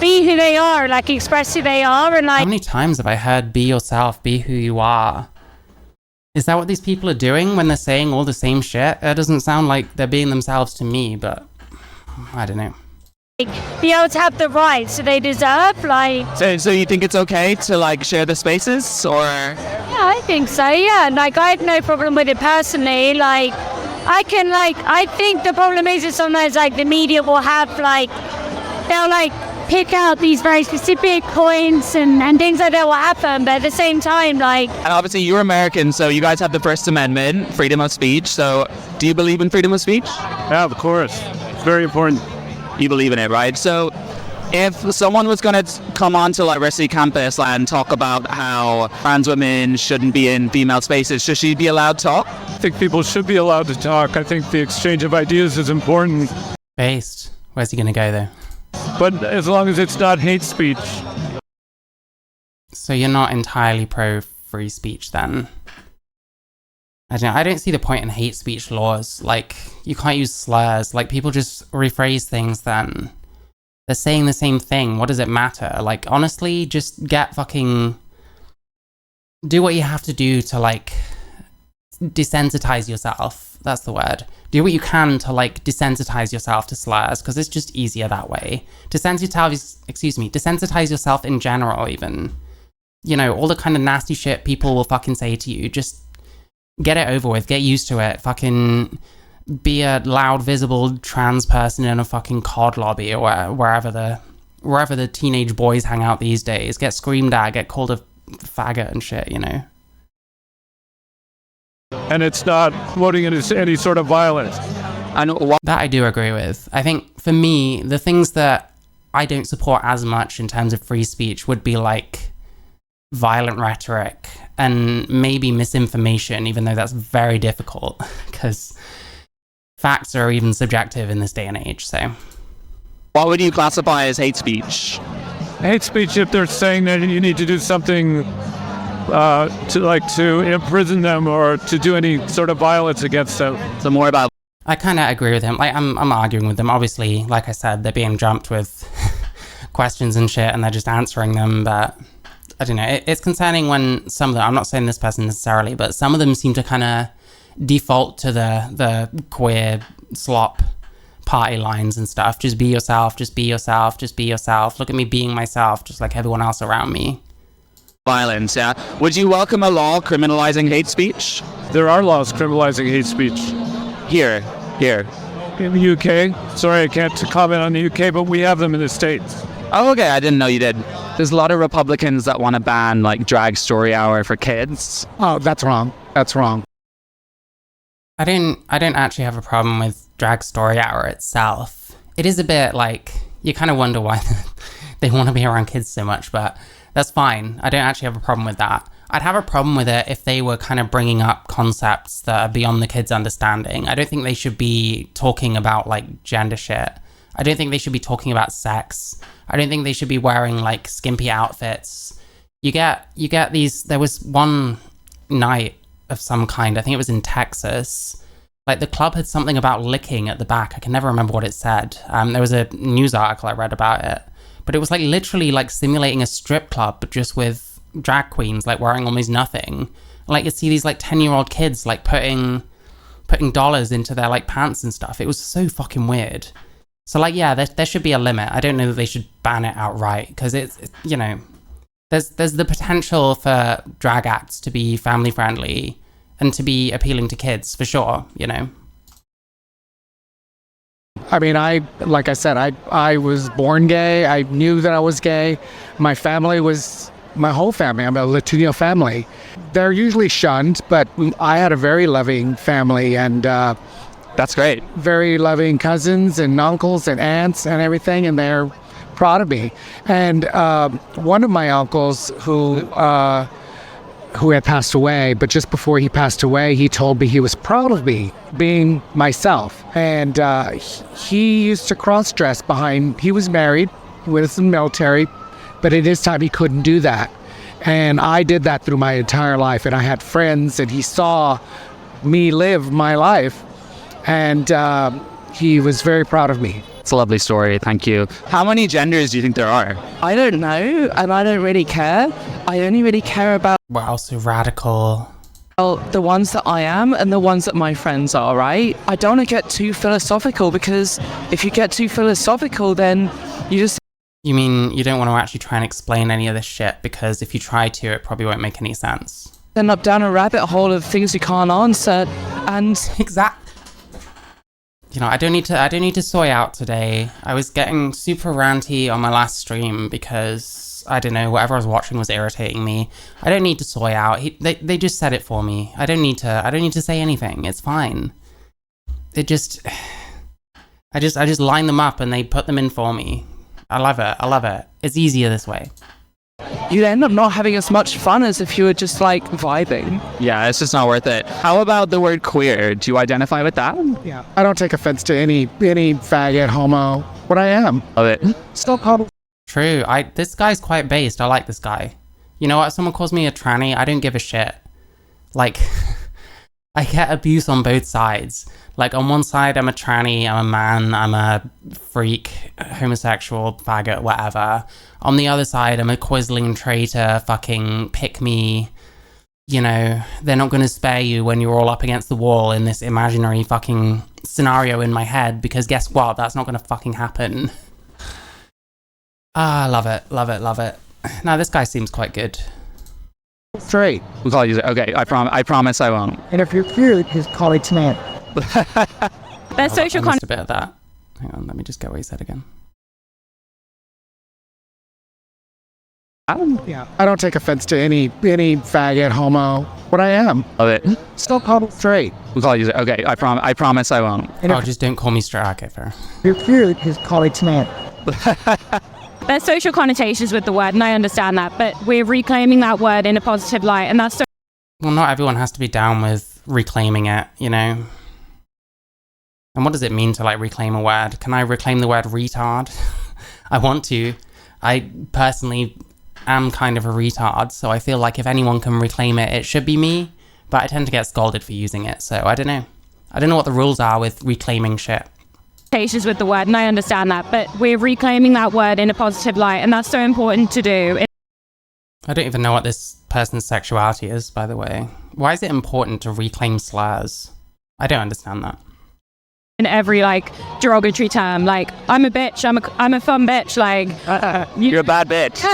be who they are, like express who they are, and like. How many times have I heard "be yourself, be who you are"? Is that what these people are doing when they're saying all the same shit? It doesn't sound like they're being themselves to me, but I don't know. Be able to have the rights that they deserve, like. So you think it's okay to like share the spaces, or? Yeah, I think so. Yeah, like I have no problem with it personally. Like, I think the problem is that sometimes like the media will have like, they'll like pick out these very specific points and things like that will happen, but at the same time, like. And obviously you're American, so you guys have the First Amendment, freedom of speech. So do you believe in freedom of speech? Yeah, of course. It's very important. You believe in it, right? So if someone was going to come onto like University campus and talk about how trans women shouldn't be in female spaces, should she be allowed to talk? I think people should be allowed to talk. I think the exchange of ideas is important. Based. Where's he going to go though? But as long as it's not hate speech. So you're not entirely pro free speech then? I don't see the point in hate speech laws. Like, you can't use slurs. Like, people just rephrase things then. They're saying the same thing. What does it matter? Like, honestly, just do what you have to do to, like, desensitize yourself. That's the word. Do what you can to, like, desensitize yourself to slurs, because it's just easier that way. Desensitize yourself in general, even. You know, all the kind of nasty shit people will fucking say to you, just get it over with, get used to it, fucking be a loud, visible trans person in a fucking COD lobby or wherever the teenage boys hang out these days, get screamed at, get called a faggot and shit, you know? And it's not promoting any sort of violence. That I do agree with. I think, for me, the things that I don't support as much in terms of free speech would be like violent rhetoric and maybe misinformation, even though that's very difficult because facts are even subjective in this day and age. So what would you classify as hate speech? Hate speech, if they're saying that you need to do something to imprison them or to do any sort of violence against them. So more about. I kind of agree with him. Like, I'm arguing with them. Obviously, like I said, they're being jumped with questions and shit and they're just answering them, but I don't know. It's concerning when some of them, I'm not saying this person necessarily, but some of them seem to kind of default to the queer slop party lines and stuff. Just be yourself, just be yourself, just be yourself. Look at me being myself, just like everyone else around me. Violence, yeah. Would you welcome a law criminalizing hate speech? There are laws criminalizing hate speech. Here. In the UK? Sorry, I can't comment on the UK, but we have them in the States. Oh, okay, I didn't know you did. There's a lot of Republicans that want to ban, like, drag story hour for kids. Oh, that's wrong. That's wrong. I don't actually have a problem with drag story hour itself. It is a bit like, you kind of wonder why they want to be around kids so much, but that's fine. I don't actually have a problem with that. I'd have a problem with it if they were kind of bringing up concepts that are beyond the kids' understanding. I don't think they should be talking about like gender shit. I don't think they should be talking about sex. I don't think they should be wearing like skimpy outfits. You get these, there was one night of some kind, I think it was in Texas. Like the club had something about licking at the back. I can never remember what it said. There was a news article I read about it, but it was like literally like simulating a strip club, but just with drag queens like wearing almost nothing. Like you'd see these like 10-year-old kids like putting dollars into their like pants and stuff. It was so fucking weird. So like, yeah, there should be a limit. I don't know that they should ban it outright because it's, you know, there's the potential for drag acts to be family friendly and to be appealing to kids for sure, you know. I mean, like I said, I was born gay. I knew that I was gay. My family was, my whole family, I'm a Latino family. They're usually shunned, but I had a very loving family, and that's great. Very loving cousins and uncles and aunts and everything, and they're proud of me. And one of my uncles who had passed away, but just before he passed away, he told me he was proud of me being myself. And he used to cross-dress behind, he was married, he was in the military, but at his time he couldn't do that. And I did that through my entire life, and I had friends, and he saw me live my life, and he was very proud of me. It's a lovely story, thank you. How many genders do you think there are? I don't know, and I don't really care. I only really care about Wow, so radical. the ones that I am and the ones that my friends are, right? I don't want to get too philosophical, because if you get too philosophical, then you just... You mean you don't want to actually try and explain any of this shit, because if you try to, it probably won't make any sense. end up down a rabbit hole of things you can't answer, and... Exactly. You know, I don't need to soy out today. I was getting super ranty on my last stream because, I don't know, whatever I was watching was irritating me. I don't need to soy out. They just said it for me. I don't need to say anything. It's fine. I just line them up and they put them in for me. I love it. It's easier this way. You'd end up not having as much fun as if you were just like vibing. Yeah, it's just not worth it. How about the word queer? Do you identify with that? Yeah, I don't take offense to any faggot, homo. What I am. Love it. Still called. True. This guy's quite based. I like this guy. You know what? If someone calls me a tranny, I don't give a shit. Like, I get abuse on both sides. Like, on one side, I'm a tranny, I'm a man, I'm a freak, homosexual, faggot, whatever. On the other side, I'm a quizzling traitor, fucking pick me. You know, they're not going to spare you when you're all up against the wall in this imaginary fucking scenario in my head, because guess what? That's not going to fucking happen. Ah, love it. Now, this guy seems quite good. Straight. We'll call you. Okay, I promise I won't. And if you're cute, just call it tonight. There's social I missed a bit of that. Hang on, let me just get what he said again. Yeah, I don't take offense to any faggot, homo. What I am. Love it. Still called straight. We'll call you. Okay, I promise I won't. Oh, just don't call me straight. Okay, fair. If you're cute, just call it tonight. There's social connotations with the word, and I understand that, but we're reclaiming that word in a positive light, and that's so... Well, not everyone has to be down with reclaiming it, you know? And what does it mean to, like, reclaim a word? Can I reclaim the word retard? I want to. I personally am kind of a retard, so I feel like if anyone can reclaim it, it should be me, but I tend to get scolded for using it, so I don't know. I don't know what the rules are with reclaiming shit. With the word, and I understand that, but we're reclaiming that word in a positive light, and that's so important to do. I don't even know what this person's sexuality is, by the way. Why is it important to reclaim slurs? I don't understand that. In every, like, derogatory term, like, I'm a bitch, I'm a fun bitch, like... You're a bad bitch.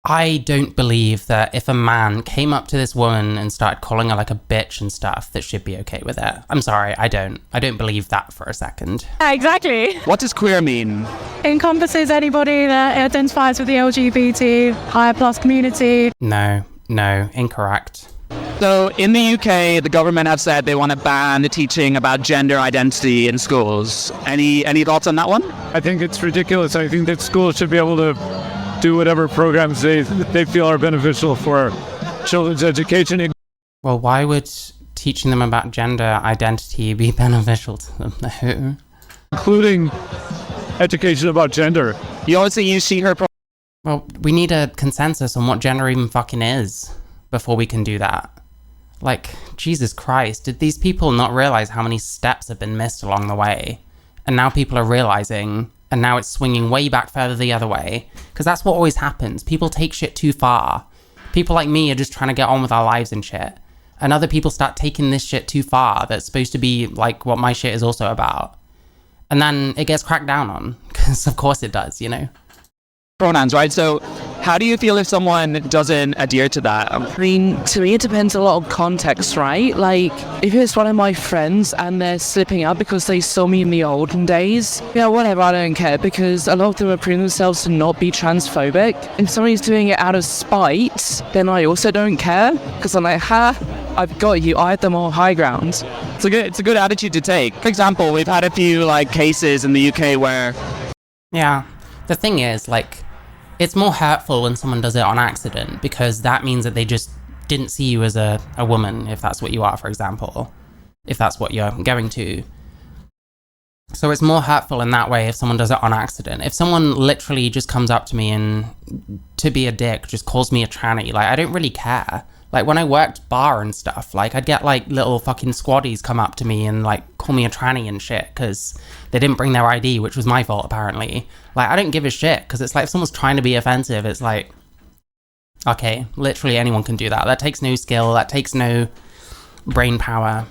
I don't believe that if a man came up to this woman and started calling her like a bitch and stuff, that she'd be okay with it. I'm sorry, I don't believe that for a second. Yeah, exactly. What does queer mean? Encompasses anybody that identifies with the LGBTQIA+ community. No, incorrect. So in the UK, the government have said they want to ban the teaching about gender identity in schools. Any thoughts on that one? I think it's ridiculous. I think that schools should be able to do whatever programs they feel are beneficial for children's education. Well, why would teaching them about gender identity be beneficial to them? No. Including education about gender. You also use she, her. Well, we need a consensus on what gender even fucking is before we can do that. Like, Jesus Christ, did these people not realize how many steps have been missed along the way? And now people are realizing, and now it's swinging way back further the other way. Because that's what always happens. People take shit too far. People like me are just trying to get on with our lives and shit. And other people start taking this shit too far that's supposed to be like what my shit is also about. And then it gets cracked down on. Because of course it does, you know? Pronouns, right? So how do you feel if someone doesn't adhere to that? I mean, to me, it depends a lot on context, right? Like, if it's one of my friends and they're slipping up because they saw me in the olden days, yeah, whatever, I don't care, because a lot of them are proving themselves to not be transphobic. If somebody's doing it out of spite, then I also don't care, because I'm like, ha, I've got you, I have the more high ground. It's a good attitude to take. For example, we've had a few cases in the UK where... Yeah, the thing is, it's more hurtful when someone does it on accident, because that means that they just didn't see you as a woman, if that's what you are, for example, if that's what you're going to. So it's more hurtful in that way if someone does it on accident. If someone literally just comes up to me and, to be a dick, just calls me a tranny, I don't really care. When I worked bar and stuff, I'd get little fucking squaddies come up to me and call me a tranny and shit because they didn't bring their ID, which was my fault apparently. I don't give a shit, because it's if someone's trying to be offensive, it's okay, literally anyone can do that. That takes no skill, that takes no brain power.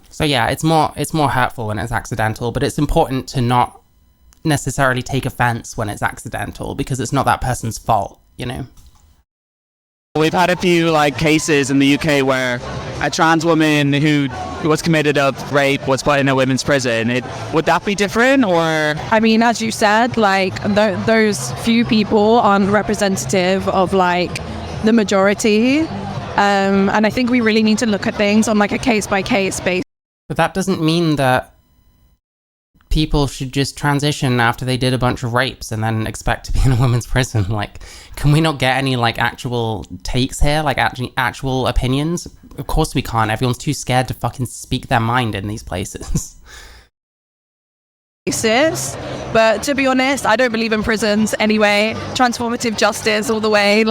So yeah, it's more hurtful when it's accidental, but it's important to not necessarily take offense when it's accidental, because it's not that person's fault, you know? We've had a few cases in the UK where a trans woman who was committed of rape was put in a women's prison. Would that be different, or? I mean, as you said, those few people aren't representative of the majority, and I think we really need to look at things on a case by case basis. But that doesn't mean that people should just transition after they did a bunch of rapes and then expect to be in a women's prison. Can we not get any actual takes here, actual opinions? Of course we can't. Everyone's too scared to fucking speak their mind in these places. But to be honest, I don't believe in prisons anyway. Transformative justice all the way.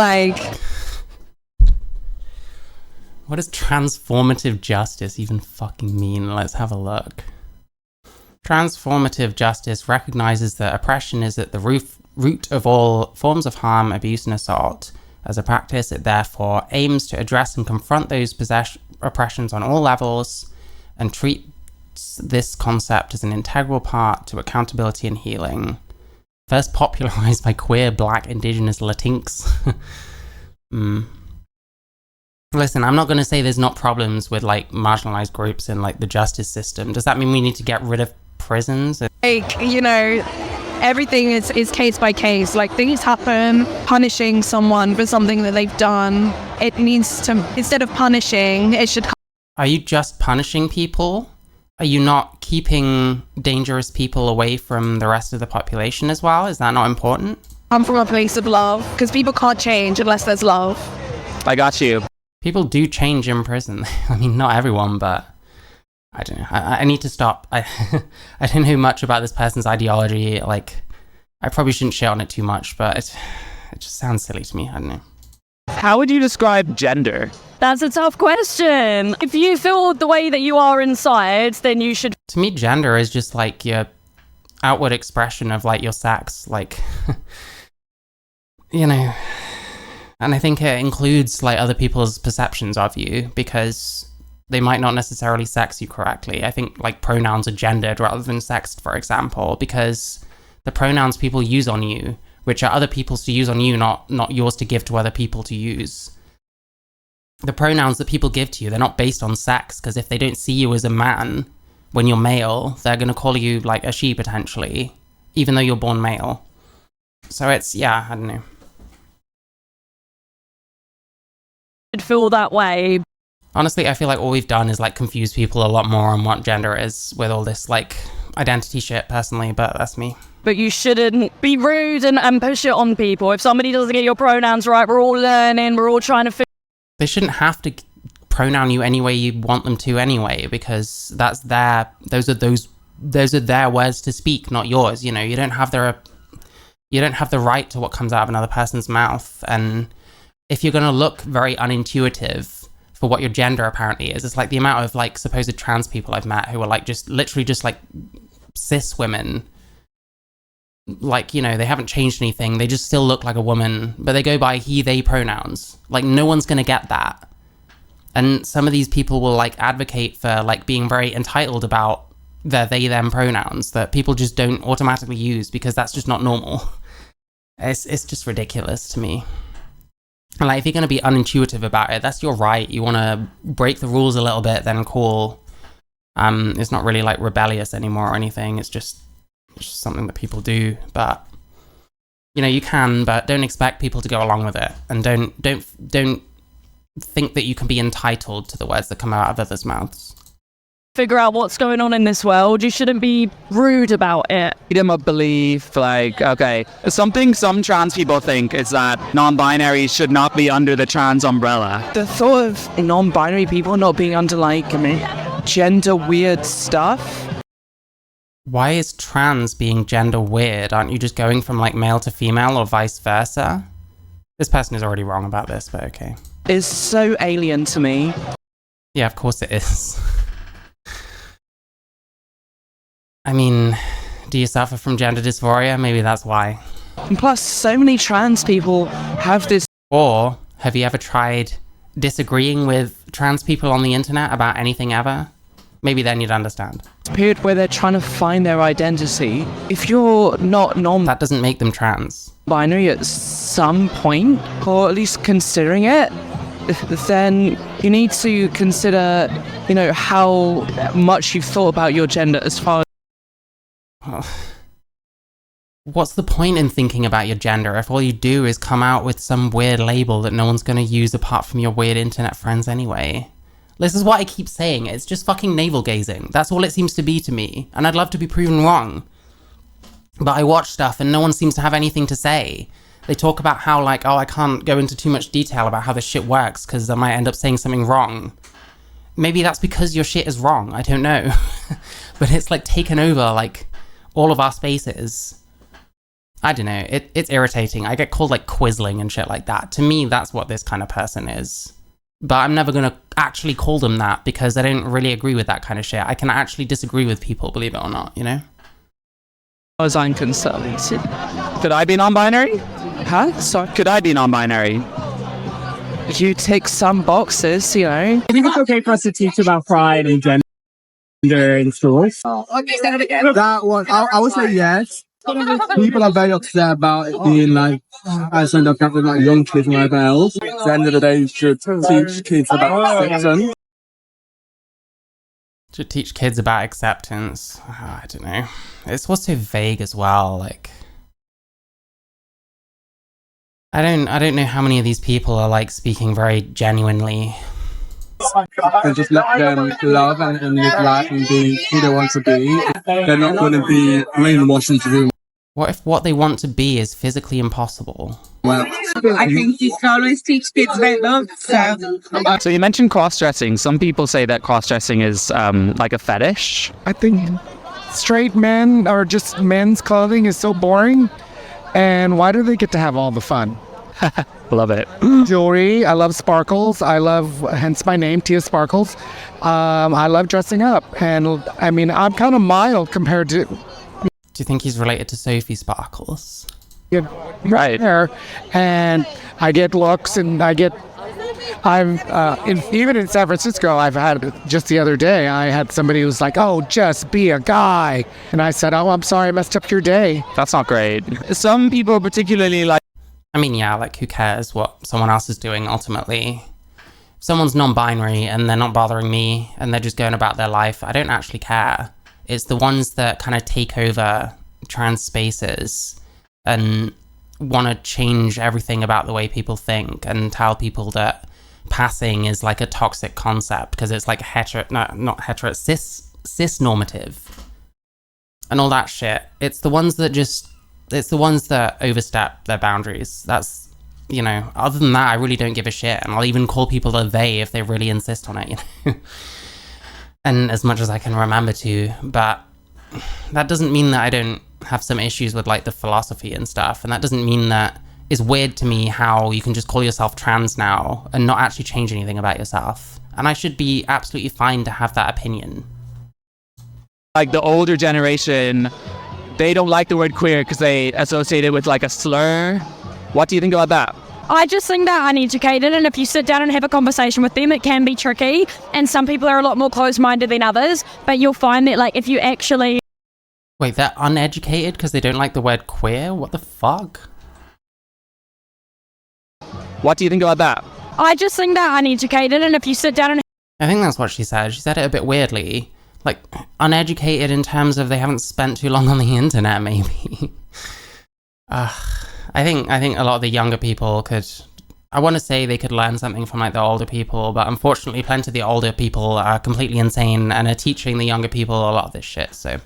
What does transformative justice even fucking mean? Let's have a look. Transformative justice recognizes that oppression is at the root of all forms of harm, abuse, and assault. As a practice, it therefore aims to address and confront those oppressions on all levels and treats this concept as an integral part to accountability and healing. First popularized by queer, black, indigenous Latinx. Listen, I'm not going to say there's not problems with marginalized groups in the justice system. Does that mean we need to get rid of prisons? Everything is case by case. Things happen. Punishing someone for something that they've done, it needs to, instead of punishing, it should. Are you just punishing people? Are you not keeping dangerous people away from the rest of the population as well? Is that not important? Come from a place of love, because people can't change unless there's love. I got you. People do change in prison. I mean, not everyone, but I don't know. I need to stop. I don't know much about this person's ideology. I probably shouldn't shit on it too much, but it just sounds silly to me. I don't know. How would you describe gender? That's a tough question. If you feel the way that you are inside, then you should... To me, gender is just your outward expression of your sex. You know... And I think it includes other people's perceptions of you, because they might not necessarily sex you correctly. I think pronouns are gendered rather than sexed, for example, because the pronouns people use on you, which are other people's to use on you, not yours to give to other people to use. The pronouns that people give to you, they're not based on sex, because if they don't see you as a man when you're male, they're going to call you a she potentially, even though you're born male. So it's, yeah, I don't know. Feel that way. Honestly, I feel all we've done is confuse people a lot more on what gender is with all this identity shit personally, but that's me. But you shouldn't be rude and push it on people. If somebody doesn't get your pronouns right, we're all learning, we're all trying to figure. They shouldn't have to pronoun you any way you want them to anyway, because those are their words to speak, not yours. You know, you don't have the right to what comes out of another person's mouth. And if you're going to look very unintuitive for what your gender apparently is, it's like the amount of like supposed trans people I've met who are like just literally just like cis women. Like, you know, they haven't changed anything. They just still look like a woman, but they go by he, they pronouns. Like, no one's going to get that. And some of these people will like advocate for like being very entitled about their they, them pronouns that people just don't automatically use because that's just not normal. It's just ridiculous to me. And like, if you're going to be unintuitive about it, that's your right. You want to break the rules a little bit, then cool. It's not really like rebellious anymore or anything. It's just something that people do. But you know, you can, but don't expect people to go along with it, and don't think that you can be entitled to the words that come out of others' mouths. Figure out what's going on in this world. You shouldn't be rude about it. Freedom of belief, like, okay. Something some trans people think is that non-binary should not be under the trans umbrella. The thought of non-binary people not being under like gender weird stuff. Why is trans being gender weird? Aren't you just going from like male to female or vice versa? This person is already wrong about this, but okay. It's so alien to me. Yeah, of course it is. I mean, do you suffer from gender dysphoria? Maybe that's why. And plus, so many trans people have this. Or have you ever tried disagreeing with trans people on the internet about anything ever? Maybe then you'd understand. Period where they're trying to find their identity. If you're not that doesn't make them trans. Binary at some point, or at least considering it, then you need to consider, you know, how much you've thought about your gender as far as. What's the point in thinking about your gender if all you do is come out with some weird label that no one's going to use apart from your weird internet friends anyway? This is what I keep saying. It's just fucking navel gazing. That's all it seems to be to me. And I'd love to be proven wrong. But I watch stuff and no one seems to have anything to say. They talk about how like, oh, I can't go into too much detail about how this shit works because I might end up saying something wrong. Maybe that's because your shit is wrong. I don't know. But it's like taken over like all of our spaces. I don't know. It's irritating. I get called like quisling and shit like that. To me, that's what this kind of person is. But I'm never going to actually call them that because I don't really agree with that kind of shit. I can actually disagree with people, believe it or not, you know? As I'm concerned. Could I be non-binary? Huh? Sorry? Could I be non-binary? You tick some boxes, you know. I think it's okay for us to teach about pride and gender in schools. Okay, say it again. That one, I would say yes. People are very upset about it being like, as end up having like young kids and whatever else. At the end of the day, you should teach kids about acceptance. Should teach kids about acceptance. Oh, I don't know. It's what's so vague as well. Like, I don't know how many of these people are like speaking very genuinely. And just let them love and live life and be who they want to be. They're not going to be brainwashed into doing. What if what they want to be is physically impossible? Well, I think you should always teach kids about love. So you mentioned cross-dressing. Some people say that cross-dressing is like a fetish. I think straight men or just men's clothing is so boring. And why do they get to have all the fun? Love it. Jewelry. I love sparkles. Hence my name, Tia Sparkles. I love dressing up. And I mean, I'm kind of mild compared to. Do you think he's related to Sophie Sparkles? Yeah, right. There, and I get looks, and even in San Francisco, I've had just the other day. I had somebody who was like, "Oh, just be a guy," and I said, "Oh, I'm sorry, I messed up your day." That's not great. Some people particularly like. I mean, yeah, like who cares what someone else is doing ultimately? If someone's non-binary and they're not bothering me and they're just going about their life, I don't actually care. It's the ones that kind of take over trans spaces and want to change everything about the way people think and tell people that passing is like a toxic concept because it's like cis normative. and all that shit. It's the ones that overstep their boundaries. That's, you know, other than that, I really don't give a shit. And I'll even call people a they if they really insist on it, you know? And as much as I can remember to, but that doesn't mean that I don't have some issues with like the philosophy and stuff. And that doesn't mean that it's weird to me how you can just call yourself trans now and not actually change anything about yourself. And I should be absolutely fine to have that opinion. Like the older generation, they don't like the word queer because they associate it with like a slur. What do you think about that? I just think they're uneducated, and if you sit down and have a conversation with them, it can be tricky. And some people are a lot more closed-minded than others, but you'll find that, like, if you actually... Wait, they're uneducated because they don't like the word queer? What the fuck? What do you think about that? I just think they're uneducated, and if you sit down and... I think that's what she said. She said it a bit weirdly. Like, uneducated in terms of they haven't spent too long on the internet, maybe. I think a lot of the younger people could... I want to say they could learn something from, like, the older people, but unfortunately plenty of the older people are completely insane and are teaching the younger people a lot of this shit, so...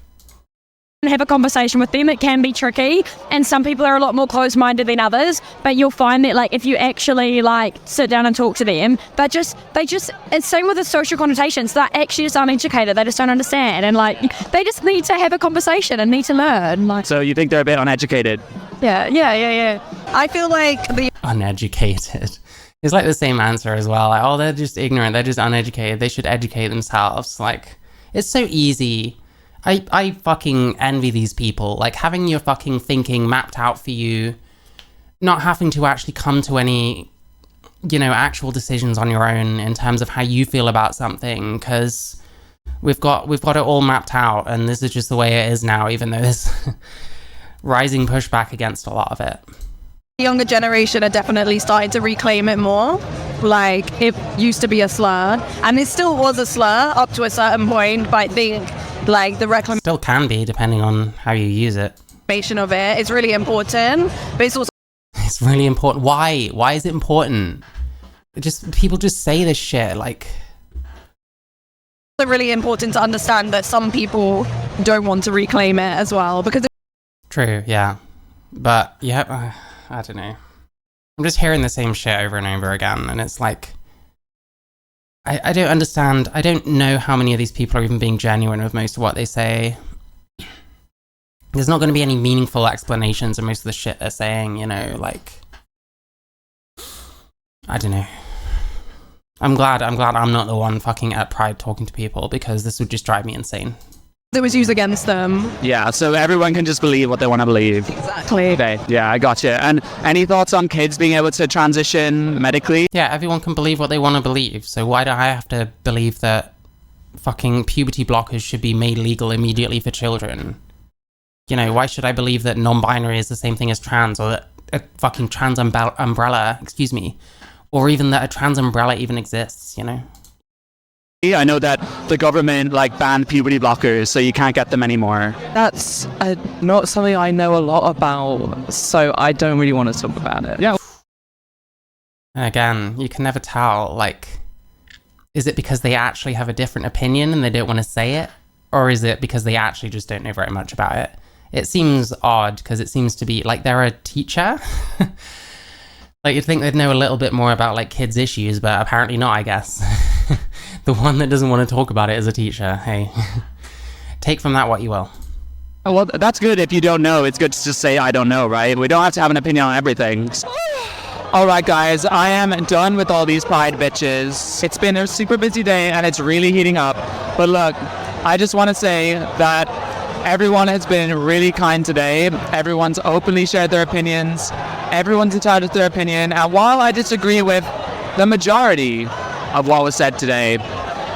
have a conversation with them, it can be tricky, and some people are a lot more closed-minded than others, but you'll find that, like, if you actually, like, sit down and talk to them, they just it's same with the social connotations, they're actually just uneducated, they just don't understand, and, like, they just need to have a conversation and need to learn, like... So you think they're a bit uneducated? Yeah. I feel like the Uneducated. It's like the same answer as well. Like, oh, they're just ignorant, they're just uneducated, they should educate themselves. Like, it's so easy. I fucking envy these people, like having your fucking thinking mapped out for you, not having to actually come to any, you know, actual decisions on your own in terms of how you feel about something, because we've got it all mapped out, and this is just the way it is now, even though there's rising pushback against a lot of it. younger generation are definitely starting to reclaim it more. Like, it used to be a slur, and it still was a slur up to a certain point, but I think, like, the reclamation Still can be, depending on how you use it. of it is really important, but it's also It's really important. Why? Why is it important? People just say this shit, like... really important to understand that some people don't want to reclaim it as well, because True, yeah. But, yeah, I don't know. I'm just hearing the same shit over and over again, and it's like... I don't understand. I don't know how many of these people are even being genuine with most of what they say. There's not going to be any meaningful explanations of most of the shit they're saying, you know, like... I don't know. I'm glad I'm not the one fucking at Pride talking to people, because this would just drive me insane. it was used against them. Yeah, so everyone can just believe what they want to believe. Exactly. Okay, yeah, I gotcha. And any thoughts on kids being able to transition medically? Yeah, everyone can believe what they want to believe, so why do I have to believe that fucking puberty blockers should be made legal immediately for children? You know, why should I believe that non-binary is the same thing as trans, or that a fucking trans umbrella, excuse me, or even that a trans umbrella even exists, you know? I know that the government banned puberty blockers, so you can't get them anymore. That's not something I know a lot about, so I don't really want to talk about it. Yeah. And again, you can never tell, like, is it because they actually have a different opinion and they don't want to say it? Or is it because they actually just don't know very much about it? It seems odd, because it seems to be, like, they're a teacher. Like, you'd think they'd know a little bit more about, like, kids' issues, but apparently not, I guess. The one that doesn't want to talk about it is a teacher. Hey, take from that what you will. Oh, well, that's good if you don't know. It's good to just say, I don't know, right? We don't have to have an opinion on everything. All right, guys, I am done with all these Pride bitches. It's been a super busy day, and it's really heating up. But look, I just want to say that everyone has been really kind today. Everyone's openly shared their opinions. Everyone's entitled to their opinion. And while I disagree with the majority of what was said today,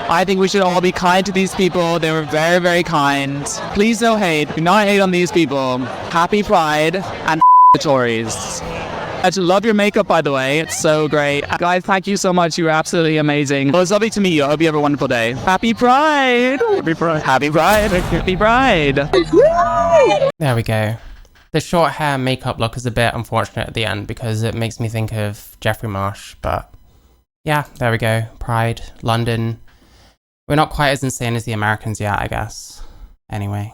I think we should all be kind to these people. They were very, very kind. Please no hate. Do not hate on these people. Happy Pride and the Tories. I just love your makeup, by the way. It's so great. Guys, thank you so much. You were absolutely amazing. Well, it's lovely to meet you. I hope you have a wonderful day. Happy Pride! Happy Pride. Happy Pride. Happy Pride. There we go. The short hair makeup look is a bit unfortunate at the end, because it makes me think of Jeffrey Marsh, but yeah, there we go. Pride, London. We're not quite as insane as the Americans yet, I guess. Anyway.